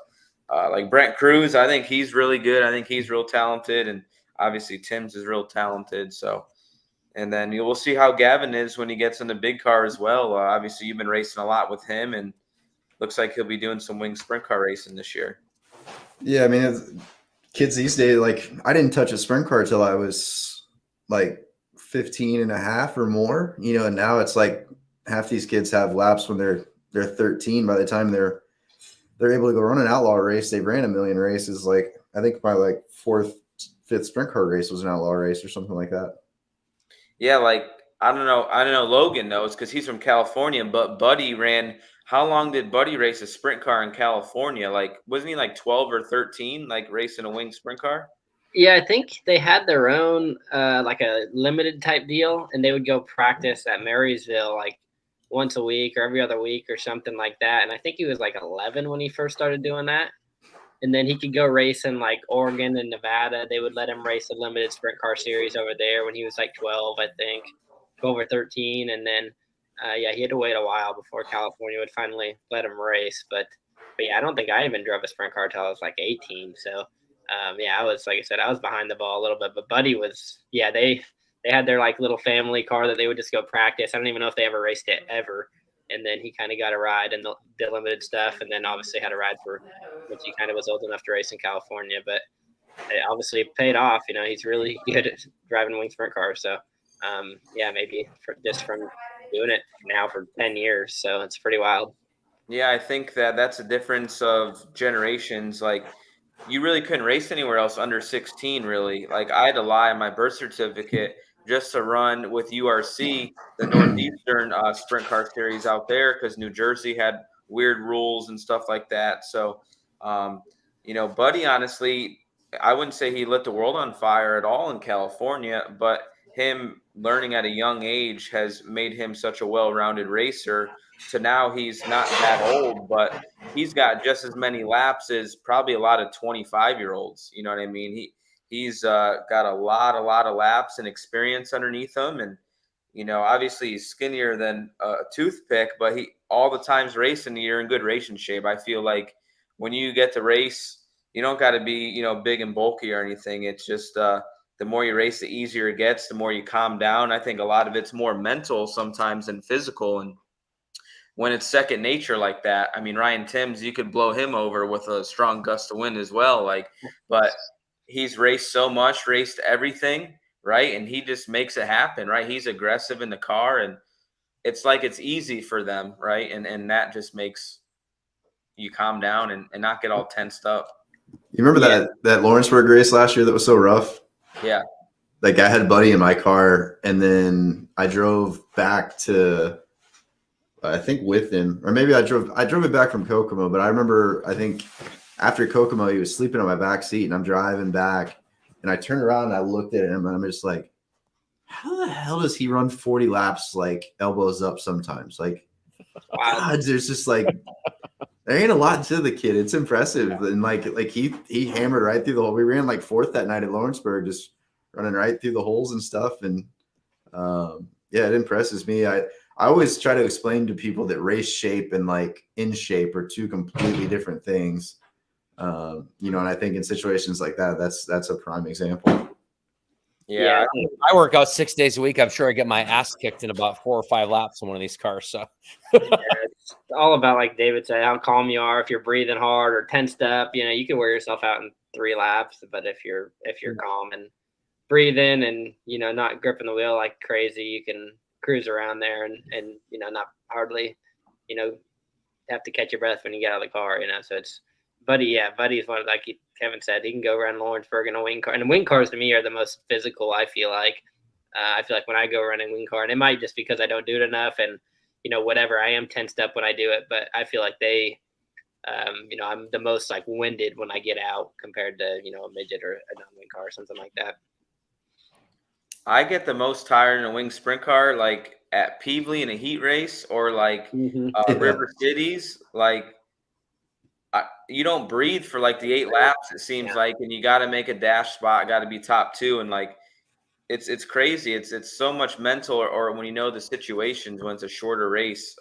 like Brent Cruz, I think he's really good. I think he's real talented, and obviously Timms is real talented. So And then we'll see how Gavin is when he gets in the big car as well. Obviously, you've been racing a lot with him, and looks like he'll be doing some wing sprint car racing this year. Yeah, I mean, kids these days, like I didn't touch a sprint car till I was like 15 and a half or more, and now it's like half these kids have laps when they're 13. By the time they're able to go run an outlaw race, they ran a million races. Like I think my like 4th, 5th sprint car race was an outlaw race or something like that. Yeah, like I don't know. Logan knows because he's from California, but Buddy ran. How long did Buddy race a sprint car in California? Like, wasn't he like 12 or 13, like racing a wing sprint car? Yeah, I think they had their own like a limited type deal, and they would go practice at Marysville like once a week or every other week or something like that. And I think he was like 11 when he first started doing that. And then he could go race in like Oregon and Nevada. They would let him race a limited sprint car series over there when he was like 12, I think, 12 or 13. And then, he had to wait a while before California would finally let him race. But yeah, I don't think I even drove a sprint car till I was like 18. So, I was, like I said, I was behind the ball a little bit. But Buddy was, they had their like little family car that they would just go practice. I don't even know if they ever raced it ever. And then he kind of got a ride in the limited stuff, and then obviously had a ride for once he kind of was old enough to race in California. But it obviously paid off. He's really good at driving wing sprint cars. So, maybe just from doing it now for 10 years. So it's pretty wild. Yeah, I think that's a difference of generations. Like, you really couldn't race anywhere else under 16, really. Like, I had to lie on my birth certificate just to run with URC, the Northeastern Sprint Car Series out there, because New Jersey had weird rules and stuff like that. So, Buddy, honestly, I wouldn't say he lit the world on fire at all in California, but him learning at a young age has made him such a well-rounded racer. To now, he's not that old, but he's got just as many laps as probably a lot of 25-year-olds. You know what I mean? He's got a lot of laps and experience underneath him. And, obviously he's skinnier than a toothpick, but all the times racing, you're in good racing shape. I feel like when you get to race, you don't got to be, big and bulky or anything. It's just the more you race, the easier it gets, the more you calm down. I think a lot of it's more mental sometimes than physical. And when it's second nature like that, I mean, Ryan Timms, you could blow him over with a strong gust of wind as well. But he's raced so much, raced everything, right? And he just makes it happen, right? He's aggressive in the car, and it's like it's easy for them, right? And that just makes you calm down and not get all tensed up. You remember that Lawrenceburg race last year that was so rough? Yeah. Like I had a buddy in my car, and then I drove back to I think with him, or maybe I drove it back from Kokomo, but I remember I think after Kokomo, he was sleeping on my back seat, and I'm driving back, and I turned around and I looked at him, and I'm just like, how the hell does he run 40 laps like elbows up sometimes? Like, God, there's just like there ain't a lot to the kid. It's impressive, and like he hammered right through the hole. We ran like 4th that night at Lawrenceburg, just running right through the holes and stuff, and it impresses me. I always try to explain to people that race shape and like in shape are two completely different things. And I think in situations like that, that's a prime example. Yeah. I work out 6 days a week. I'm sure I get my ass kicked in about 4 or 5 laps on one of these cars. So it's all about, like David said, how calm you are. If you're breathing hard or tensed up, you can wear yourself out in 3 laps. But if you're calm and breathing and, not gripping the wheel like crazy, you can cruise around there and not hardly have to catch your breath when you get out of the car. So it's Buddy's one, like Kevin said, he can go around Lawrenceburg in a wing car, and wing cars to me are the most physical. I feel like when I go running wing car, and it might just because I don't do it enough, and whatever, I am tensed up when I do it, but I feel like I'm the most like winded when I get out compared to a midget or a non-wing car or something like that. I get the most tired in a wing sprint car, like at Peevely in a heat race, or like River Cities. Like you don't breathe for like the 8 laps, it seems like, and you got to make a dash spot, got to be top 2, and like it's crazy. It's so much mental, or when the situations when it's a shorter race,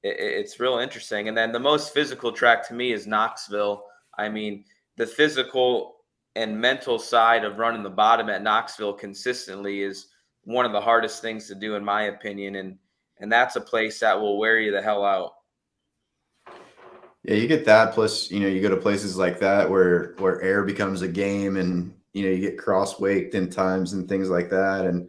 it's real interesting. And then the most physical track to me is Knoxville. I mean, the physical and mental side of running the bottom at Knoxville consistently is one of the hardest things to do in my opinion. And that's a place that will wear you the hell out. Yeah, you get that. Plus, you go to places like that where air becomes a game, and you get cross-waked in times and things like that. And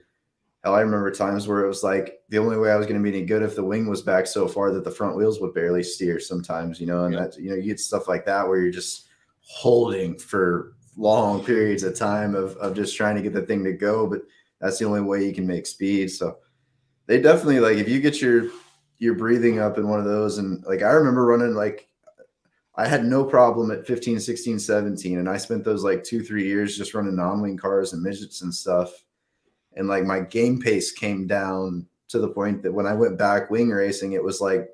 hell, I remember times where it was like the only way I was going to be any good if the wing was back so far that the front wheels would barely steer sometimes, and that, you get stuff like that where you're just holding for long periods of time of just trying to get the thing to go. But that's the only way you can make speed. So they definitely, like, if you get your breathing up in one of those, and like, I remember running, like, I had no problem at 15, 16, 17. And I spent those like 2-3 years just running non-wing cars and midgets and stuff. And like my game pace came down to the point that when I went back wing racing, it was like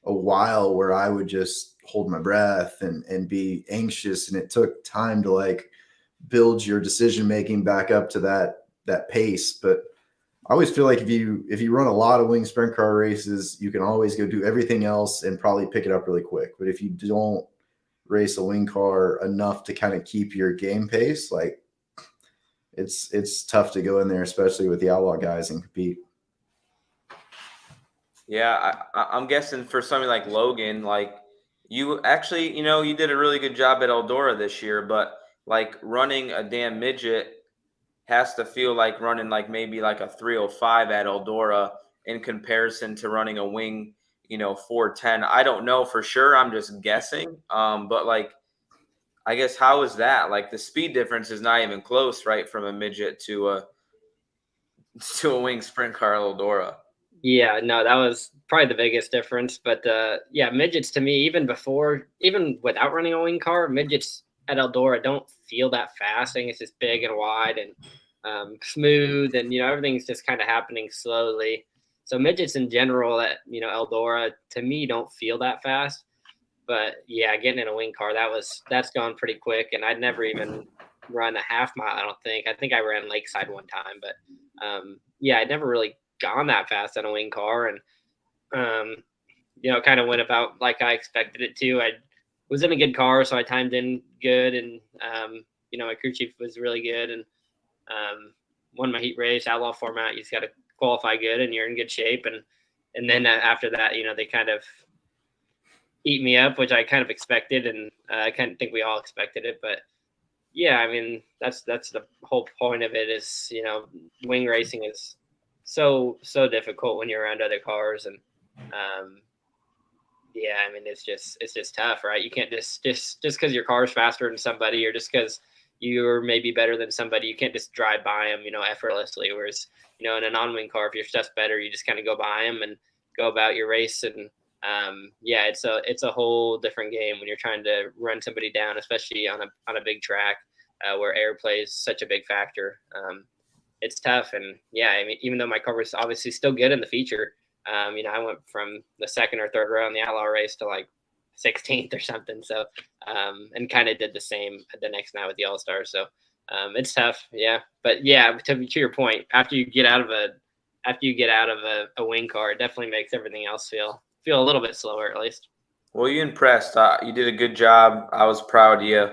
a while where I would just hold my breath and be anxious. And it took time to like build your decision-making back up to that pace. But I always feel like if you run a lot of wing sprint car races, you can always go do everything else and probably pick it up really quick. But if you don't race a wing car enough to kind of keep your game pace, like it's tough to go in there, especially with the outlaw guys, and compete. Yeah, I'm guessing for somebody like Logan, like you actually, you did a really good job at Eldora this year, but like running a damn midget has to feel like running like maybe like a 305 at Eldora in comparison to running a wing, 410. I don't know for sure. I'm just guessing. But like, I guess how is that? Like the speed difference is not even close, right? From a midget to a wing sprint car at Eldora. Yeah, no, that was probably the biggest difference. But yeah, midgets to me, even without running a wing car, midgets at Eldora don't feel that fast. I think it's just big and wide and smooth, and everything's just kind of happening slowly. So midgets in general at Eldora to me don't feel that fast. But yeah, getting in a wing car, that's gone pretty quick. And I'd never even run a half mile. I don't think. I think I ran Lakeside one time, but yeah, I'd never really gone that fast on a wing car, and kind of went about like I expected it to. I was in a good car, so I timed in good, and my crew chief was really good, and won my heat race. Outlaw format, you just got to qualify good, and you're in good shape. And then after that, they kind of eat me up, which I kind of expected, and I kind of think we all expected it. But yeah, I mean that's the whole point of it is wing racing is so difficult when you're around other cars, and yeah, I mean it's just tough, right? You can't just because your car's faster than somebody, or just because you're maybe better than somebody, you can't just drive by them, effortlessly. Whereas in a non-wing car, if your stuff's better, you just kind of go by them and go about your race. And yeah, it's a whole different game when you're trying to run somebody down, especially on a big track where air plays such a big factor. It's tough. And yeah, I mean, even though my car was obviously still good in the feature, I went from the second or third row in the outlaw race to like 16th or something. So, and kind of did the same the next night with the All-Stars. So, it's tough. Yeah. But yeah, to your point, after you get out of a wing car, it definitely makes everything else feel a little bit slower, at least. Well, you impressed. You did a good job. I was proud of you.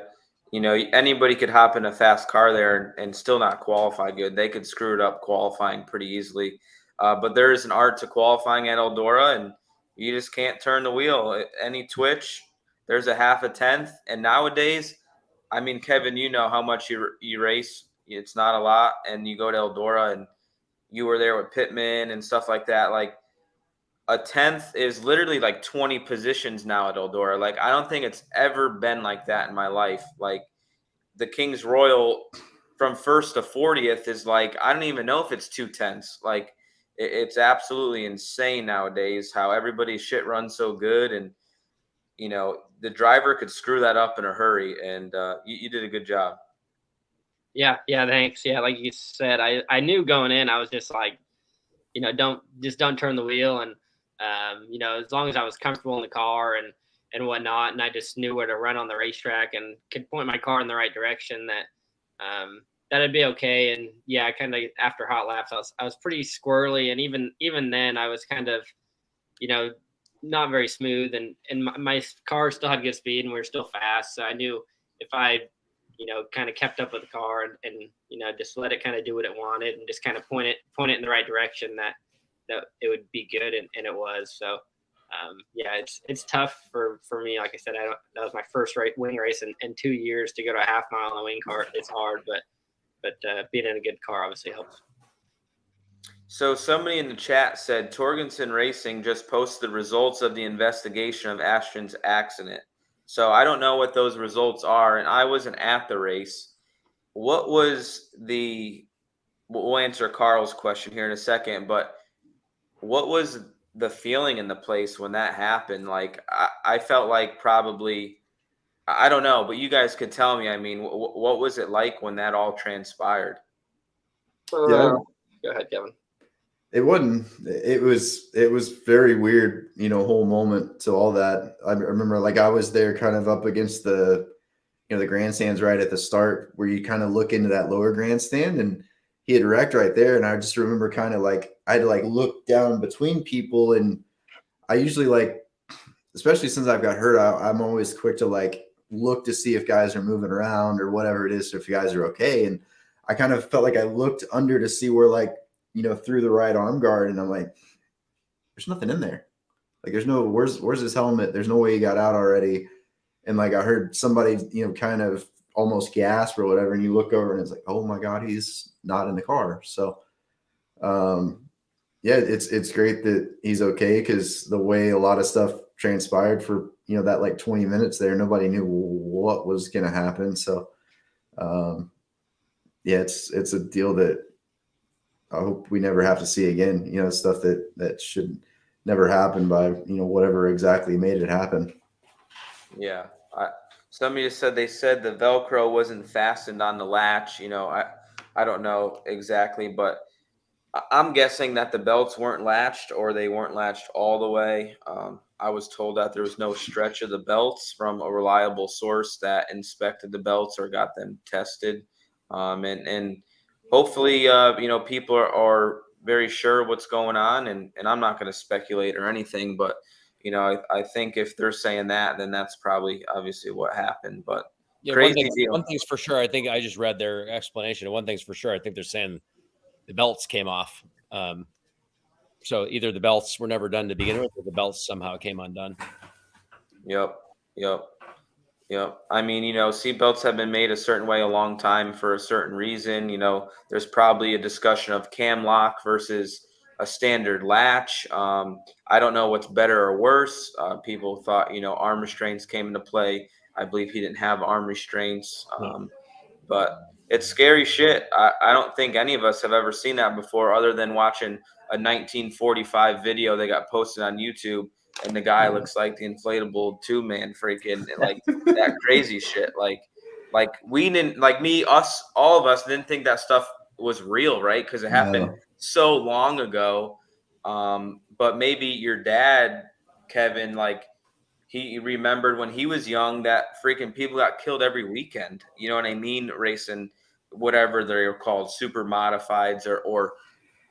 Anybody could hop in a fast car there and still not qualify good. They could screw it up qualifying pretty easily. But there is an art to qualifying at Eldora, and you just can't turn the wheel. Any twitch, there's a half a tenth. And nowadays, I mean, Kevin, how much you race. It's not a lot. And you go to Eldora, and you were there with Pittman and stuff like that. Like, a tenth is literally like 20 positions now at Eldora. Like, I don't think it's ever been like that in my life. Like, the King's Royal from first to 40th is like, I don't even know if it's 2/10. Like, it's absolutely insane nowadays how everybody's shit runs so good. And, the driver could screw that up in a hurry. And you did a good job. Yeah, thanks. Yeah, like you said, I knew going in, I was just like, don't turn the wheel. And, as long as I was comfortable in the car and whatnot, and I just knew where to run on the racetrack and could point my car in the right direction, that'd be okay. And yeah, I kind of, after hot laps, I was pretty squirrely. And even then I was kind of, not very smooth, and my car still had good speed and we were still fast. So I knew if I kind of kept up with the car and just let it kind of do what it wanted and just kind of point it in the right direction that it would be good. And it was. So, it's tough for me. Like I said, that was my first wing race in 2 years. To go to a half mile on a wing cart, it's hard, but being in a good car obviously helps. So somebody in the chat said Torgensen Racing just posted the results of the investigation of Ashton's accident. So I don't know what those results are, and I wasn't at the race. What was we'll answer Carl's question here in a second, but what was the feeling in the place when that happened? Like, I felt like probably, I don't know, but you guys could tell me. I mean, what was it like when that all transpired? Go ahead, Kevin. It was very weird, whole moment to all that. I remember like I was there kind of up against the grandstands right at the start where you kind of look into that lower grandstand, and he had wrecked right there. And I just remember kind of like, I had to like look down between people. And I usually like, especially since I've got hurt, I'm always quick to like look to see if guys are moving around or whatever it is, if you guys are okay. And I kind of felt like I looked under to see where like, through the right arm guard, and I'm like, there's nothing in there. Like, there's no, where's his helmet? There's no way he got out already. And like, I heard somebody, kind of almost gasp or whatever. And you look over and it's like, oh my God, he's not in the car. So, it's great that he's okay. Cause the way a lot of stuff transpired for, that like 20 minutes there, nobody knew what was going to happen. So, it's a deal that I hope we never have to see again, stuff that should never happen by, whatever exactly made it happen. Yeah. Somebody just said, they said the Velcro wasn't fastened on the latch. I don't know exactly, but I'm guessing that the belts weren't latched, or they weren't latched all the way. I was told that there was no stretch of the belts from a reliable source that inspected the belts or got them tested. And hopefully, people are very sure what's going on, and I'm not going to speculate or anything, but I think if they're saying that, then that's probably obviously what happened. But crazy deal. One thing's for sure. I think I just read their explanation. One thing's for sure. I think they're saying the belts came off. So either the belts were never done to begin with, or the belts somehow came undone. Yep. I mean, seat belts have been made a certain way a long time for a certain reason. There's probably a discussion of cam lock versus a standard latch. I don't know what's better or worse. People thought, arm restraints came into play. I believe he didn't have arm restraints. But it's scary shit. I don't think any of us have ever seen that before, other than watching a 1945 video that got posted on YouTube, and the guy looks like the inflatable tube man, freaking like that crazy shit. Like we didn't, like all of us didn't think that stuff was real, right? Because it happened so long ago. But maybe your dad, Kevin, like he remembered when he was young that freaking people got killed every weekend. You know what I mean? Racing whatever they're called, super modifieds or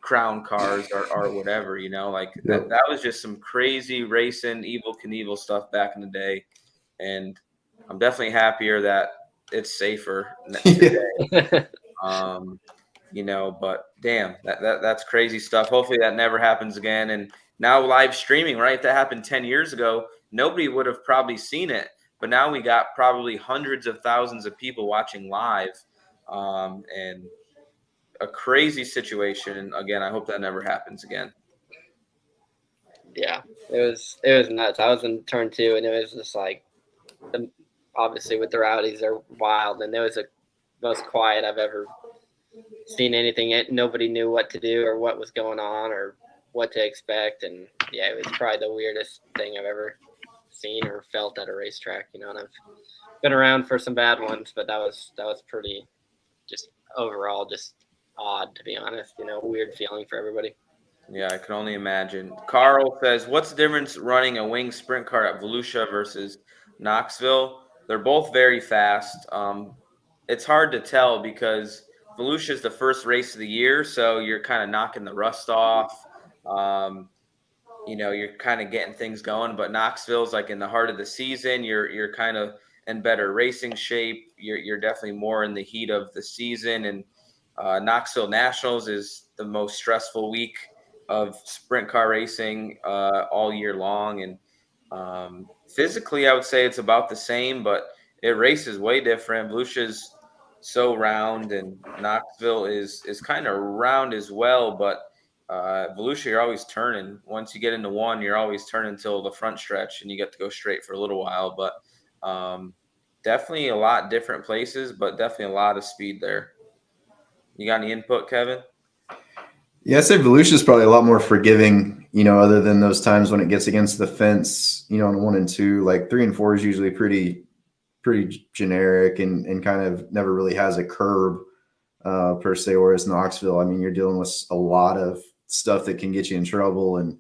crown cars or whatever, that was just some crazy racing Evel Knievel stuff back in the day. And I'm definitely happier that it's safer today. But damn, that's crazy stuff. Hopefully that never happens again. And now live streaming, right? That happened 10 years ago. Nobody would have probably seen it, but now we got probably hundreds of thousands of people watching live. And a crazy situation. And again, I hope that never happens again. Yeah, it was nuts. I was in turn 2, and it was just like, obviously with the rowdies, they're wild, and it was the most quiet I've ever seen anything. Nobody knew what to do or what was going on or what to expect. And yeah, it was probably the weirdest thing I've ever seen or felt at a racetrack, and I've been around for some bad ones, but that was pretty, just overall just odd, to be honest. Weird feeling for everybody. Yeah, I can only imagine. Carl says, what's the difference running a wing sprint car at Volusia versus Knoxville? They're both very fast. It's hard to tell because Volusia is the first race of the year, so you're kind of knocking the rust off. You're kind of getting things going, but Knoxville's like in the heart of the season. You're kind of in better racing shape. You're definitely more in the heat of the season. And Knoxville Nationals is the most stressful week of sprint car racing all year long. And physically, I would say it's about the same, but it races way different. Volusia's so round, and Knoxville is kind of round as well. But Volusia, you're always turning. Once you get into one, you're always turning until the front stretch, and you get to go straight for a little while. But definitely a lot different places, but definitely a lot of speed there. You got any input, Kevin? Yeah, I'd say Volusia is probably a lot more forgiving, other than those times when it gets against the fence, on 1 and 2. Like 3 and 4 is usually pretty generic and kind of never really has a curb per se. Whereas Knoxville, I mean, you're dealing with a lot of stuff that can get you in trouble, and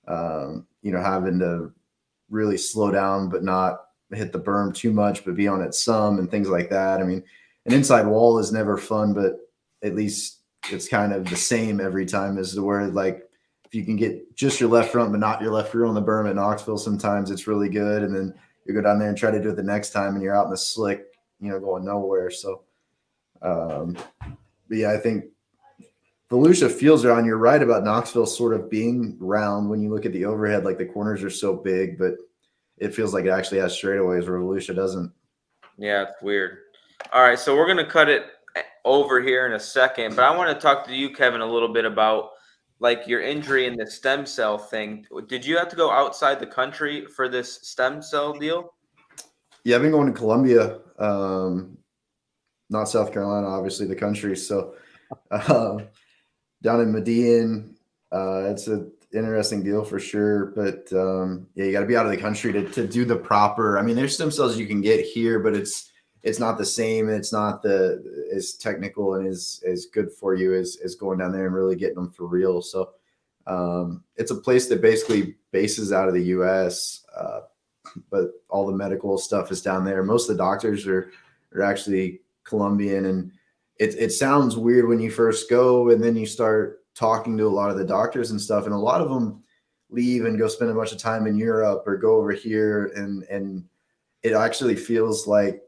having to really slow down but not hit the berm too much, but be on it some, and things like that. I mean, an inside wall is never fun, but at least it's kind of the same every time, as to where, like, if you can get just your left front but not your left rear on the berm at Knoxville, sometimes it's really good. And then you go down there and try to do it the next time, and you're out in the slick, going nowhere. So, but yeah, I think Volusia feels around. You're right about Knoxville sort of being round when you look at the overhead. Like, the corners are so big, but it feels like it actually has straightaways where Volusia doesn't. Yeah, it's weird. All right, so we're going to cut it over here in a second, but I want to talk to you, Kevin, a little bit about like your injury and the stem cell thing. Did you have to go outside the country for this stem cell deal? Yeah, I've been going to Columbia, not South Carolina, obviously the country. So down in Median, it's an interesting deal for sure. But yeah, you got to be out of the country to do the proper. I mean, there's stem cells you can get here, but it's not the same, and it's not as technical and as good for you as going down there and really getting them for real. So it's a place that basically bases out of the U.S., but all the medical stuff is down there. Most of the doctors are actually Colombian, and it sounds weird when you first go, and then you start talking to a lot of the doctors and stuff, and a lot of them leave and go spend a bunch of time in Europe or go over here, and it actually feels like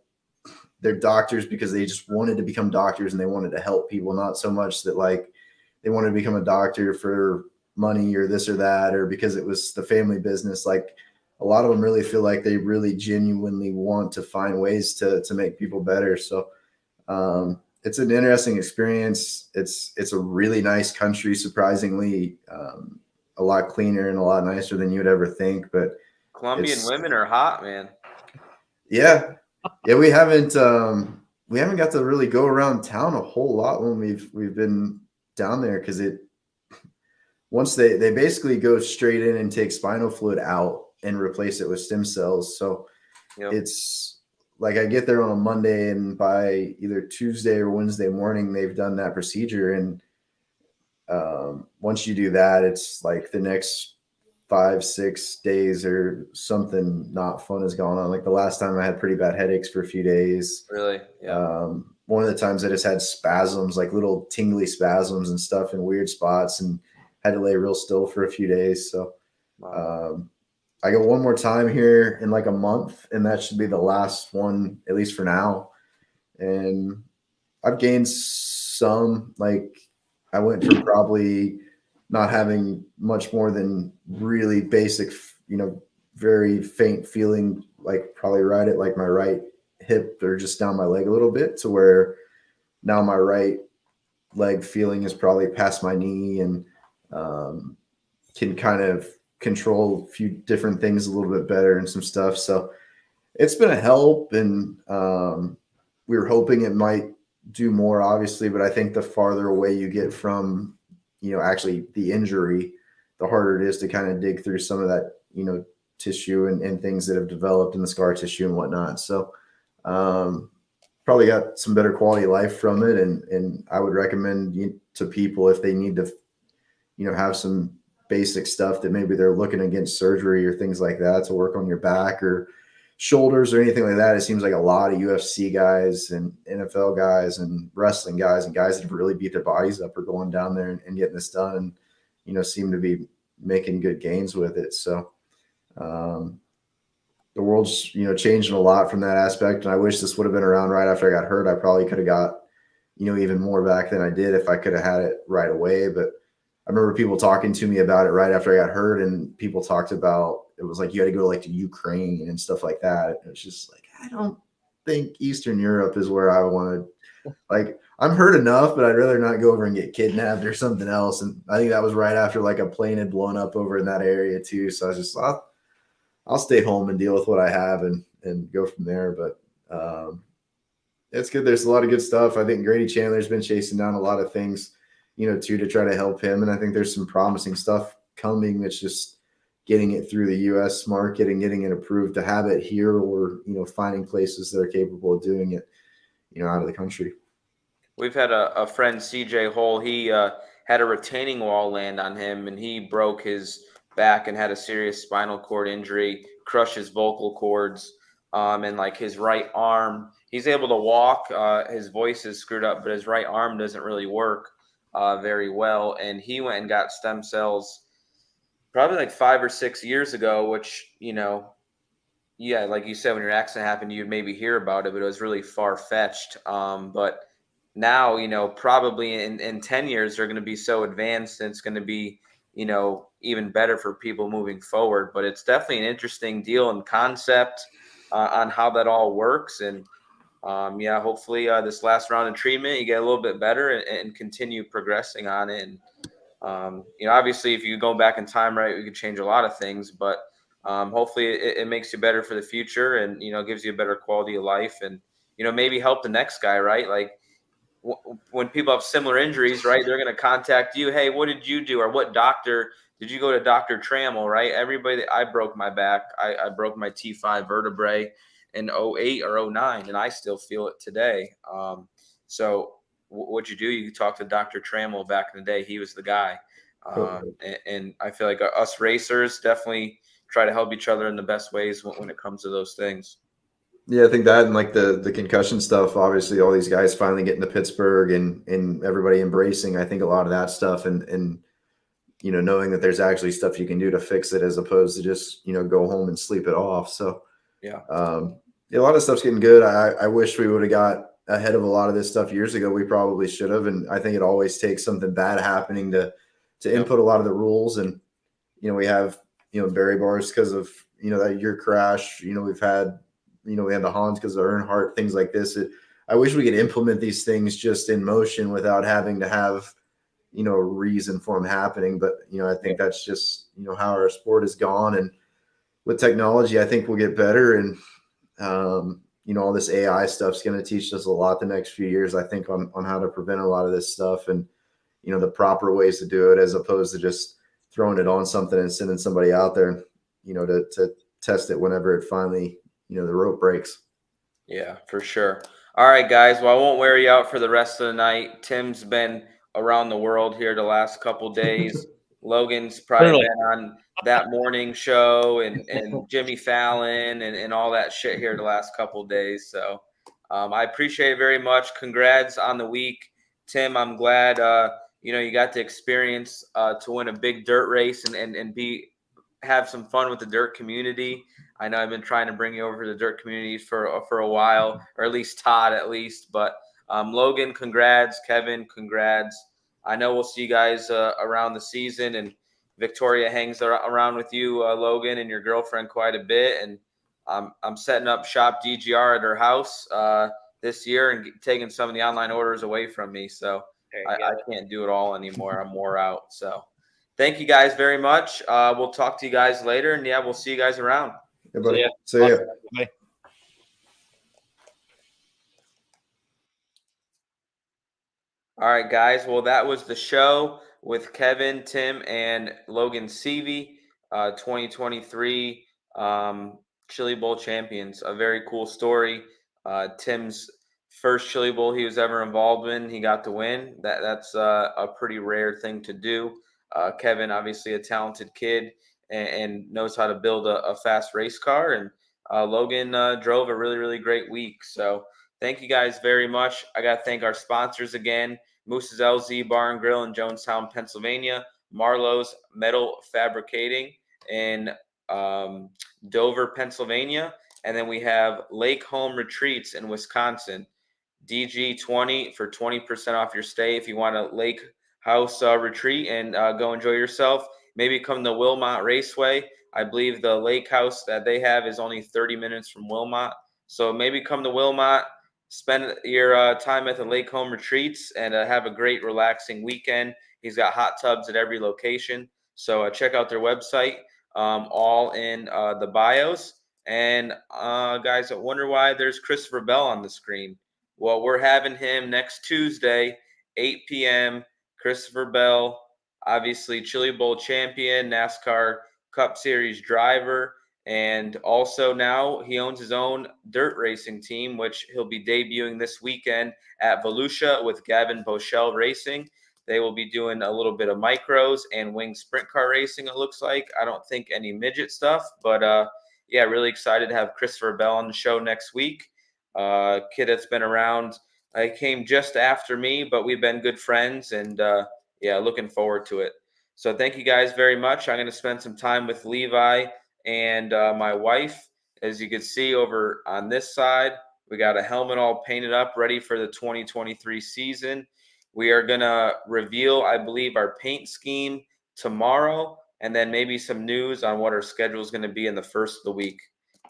they're doctors because they just wanted to become doctors and they wanted to help people, not so much that like they wanted to become a doctor for money or this or that, or because it was the family business. Like, a lot of them really feel like they really genuinely want to find ways to make people better. So it's an interesting experience. It's a really nice country, surprisingly, a lot cleaner and a lot nicer than you would ever think. But Colombian women are hot, man. Yeah. Yeah, we haven't got to really go around town a whole lot when we've been down there, because once they basically go straight in and take spinal fluid out and replace it with stem cells. So yep. It's like I get there on a Monday, and by either Tuesday or Wednesday morning, they've done that procedure. And once you do that, it's like the next 5-6 days or something not fun has gone on. Like the last time I had pretty bad headaches for a few days. Really? Yeah. One of the times I just had spasms, like little tingly spasms and stuff in weird spots, and had to lay real still for a few days. So I go one more time here in like a month, and that should be the last one, at least for now. And I've gained some. Like, I went from probably not having much more than really basic, very faint feeling, like probably right at like my right hip or just down my leg a little bit, to where now my right leg feeling is probably past my knee, and can kind of control a few different things a little bit better and some stuff. So it's been a help, and we were hoping it might do more, obviously, but I think the farther away you get from actually the injury, the harder it is to kind of dig through some of that, tissue and things that have developed in the scar tissue and whatnot. So probably got some better quality of life from it. And I would recommend to people, if they need to, have some basic stuff that maybe they're looking against surgery or things like that, to work on your back or shoulders or anything like that. It seems like a lot of UFC guys and NFL guys and wrestling guys and guys that have really beat their bodies up are going down there and getting this done, and seem to be making good gains with it. So the world's, changing a lot from that aspect. And I wish this would have been around right after I got hurt. I probably could have got, even more back than I did if I could have had it right away. But I remember people talking to me about it right after I got hurt, and people talked about, it was like, you had to go like to Ukraine and stuff like that. It's just like, I don't think Eastern Europe is where I want to, like, I'm hurt enough, but I'd rather not go over and get kidnapped or something else. And I think that was right after like a plane had blown up over in that area too. So I was just, I'll stay home and deal with what I have and go from there. But it's good. There's a lot of good stuff. I think Grady Chandler's been chasing down a lot of things, too, to try to help him. And I think there's some promising stuff coming. It's just getting it through the U.S. market and getting it approved to have it here, or, finding places that are capable of doing it, out of the country. We've had a friend, CJ Hole. He had a retaining wall land on him, and he broke his back and had a serious spinal cord injury, crushed his vocal cords, and like his right arm. He's able to walk. His voice is screwed up, but his right arm doesn't really work very well. And he went and got stem cells probably like 5 or 6 years ago, which, yeah, like you said, when your accident happened, you'd maybe hear about it, but it was really far-fetched. But now, probably in 10 years, they're going to be so advanced, and it's going to be, even better for people moving forward. But it's definitely an interesting deal and concept on how that all works. And yeah, hopefully this last round of treatment, you get a little bit better and continue progressing on it. And, obviously if you go back in time, right, we could change a lot of things, but hopefully it makes you better for the future, and, gives you a better quality of life, and, maybe help the next guy, right? Like when people have similar injuries, right, they're going to contact you. Hey, what did you do? Or what doctor did you go to? Dr. Trammell, right? Everybody, I broke my back. I broke my T5 vertebrae in 08 or 09, and I still feel it today. So what'd you do? You talk to Dr. Trammell back in the day. He was the guy. And I feel like us racers definitely try to help each other in the best ways when it comes to those things. Yeah, I think that, and like the concussion stuff, obviously all these guys finally getting to Pittsburgh and everybody embracing, I think, a lot of that stuff, and knowing that there's actually stuff you can do to fix it, as opposed to just, go home and sleep it off. So yeah, a lot of stuff's getting good. I wish we would have got ahead of a lot of this stuff years ago. We probably should have. And I think it always takes something bad happening to input a lot of the rules. And, we have, Barry bars because of, that year crash, we've had, we had the Hans because of Earnhardt, things like this. I wish we could implement these things just in motion without having to have, a reason for them happening. But, I think that's just, how our sport has gone. And with technology, I think we'll get better. And, all this AI stuff's going to teach us a lot the next few years, I think, on how to prevent a lot of this stuff, and, the proper ways to do it, as opposed to just throwing it on something and sending somebody out there, to test it whenever it finally, the rope breaks. Yeah, for sure. All right, guys. Well, I won't wear you out for the rest of the night. Tim's been around the world here the last couple days. Logan's probably been on that morning show and Jimmy Fallon and all that shit here the last couple days. So I appreciate it very much. Congrats on the week, Tim. I'm glad you got to experience to win a big dirt race and have some fun with the dirt community. I know I've been trying to bring you over to the dirt community for a while, or at least Todd, at least. But Logan, congrats. Kevin, congrats. I know we'll see you guys around the season, and Victoria hangs around with you, Logan, and your girlfriend quite a bit. And I'm setting up Shop DGR at her house this year and taking some of the online orders away from me. So I can't do it all anymore. I'm wore out. So thank you guys very much. We'll talk to you guys later, and yeah, we'll see you guys around. Yeah, buddy. See ya. Bye. All right, guys. Well, that was the show with Kevin, Tim, and Logan Seavey, 2023 Chili Bowl champions. A very cool story. Tim's first Chili Bowl he was ever involved in, he got to win. That's a pretty rare thing to do. Kevin, obviously a talented kid and knows how to build a fast race car. And Logan drove a really, really great week. So thank you guys very much. I got to thank our sponsors again, Moose's LZ Bar and Grill in Jonestown, Pennsylvania, Marlowe's Metal Fabricating in Dover, Pennsylvania. And then we have Lake Home Retreats in Wisconsin. DG20 for 20% off your stay if you want a lake house retreat and go enjoy yourself. Maybe come to Wilmot Raceway. I believe the lake house that they have is only 30 minutes from Wilmot. So maybe come to Wilmot, spend your time at the Lake Home Retreats, and have a great relaxing weekend. He's got hot tubs at every location. So check out their website, all in the bios. And guys, I wonder why there's Christopher Bell on the screen. Well, we're having him next Tuesday, 8 p.m. Christopher Bell, obviously Chili Bowl champion, NASCAR Cup Series driver, and also now he owns his own dirt racing team, which he'll be debuting this weekend at Volusia with Gavin Boschel Racing. They will be doing a little bit of micros and wing sprint car racing, it looks like. I don't think any midget stuff, but yeah, really excited to have Christopher Bell on the show next week. Kid that's been around. He came just after me, but we've been good friends, and yeah, looking forward to it. So thank you guys very much. I'm going to spend some time with Levi and my wife. As you can see over on this side, we got a helmet all painted up, ready for the 2023 season. We are going to reveal, I believe, our paint scheme tomorrow, and then maybe some news on what our schedule is going to be in the first of the week.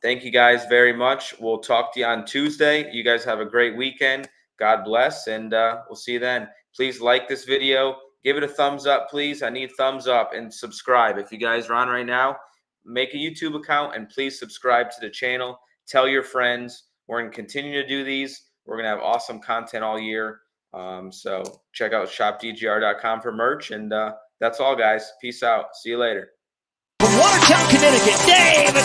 Thank you guys very much. We'll talk to you on Tuesday. You guys have a great weekend. God bless, and we'll see you then. Please like this video. Give it a thumbs up, please. I need thumbs up, and subscribe. If you guys are on right now, make a YouTube account and please subscribe to the channel. Tell your friends. We're going to continue to do these. We're going to have awesome content all year. So check out shopdgr.com for merch, and that's all, guys. Peace out. See you later. From Watertown, Connecticut, Dave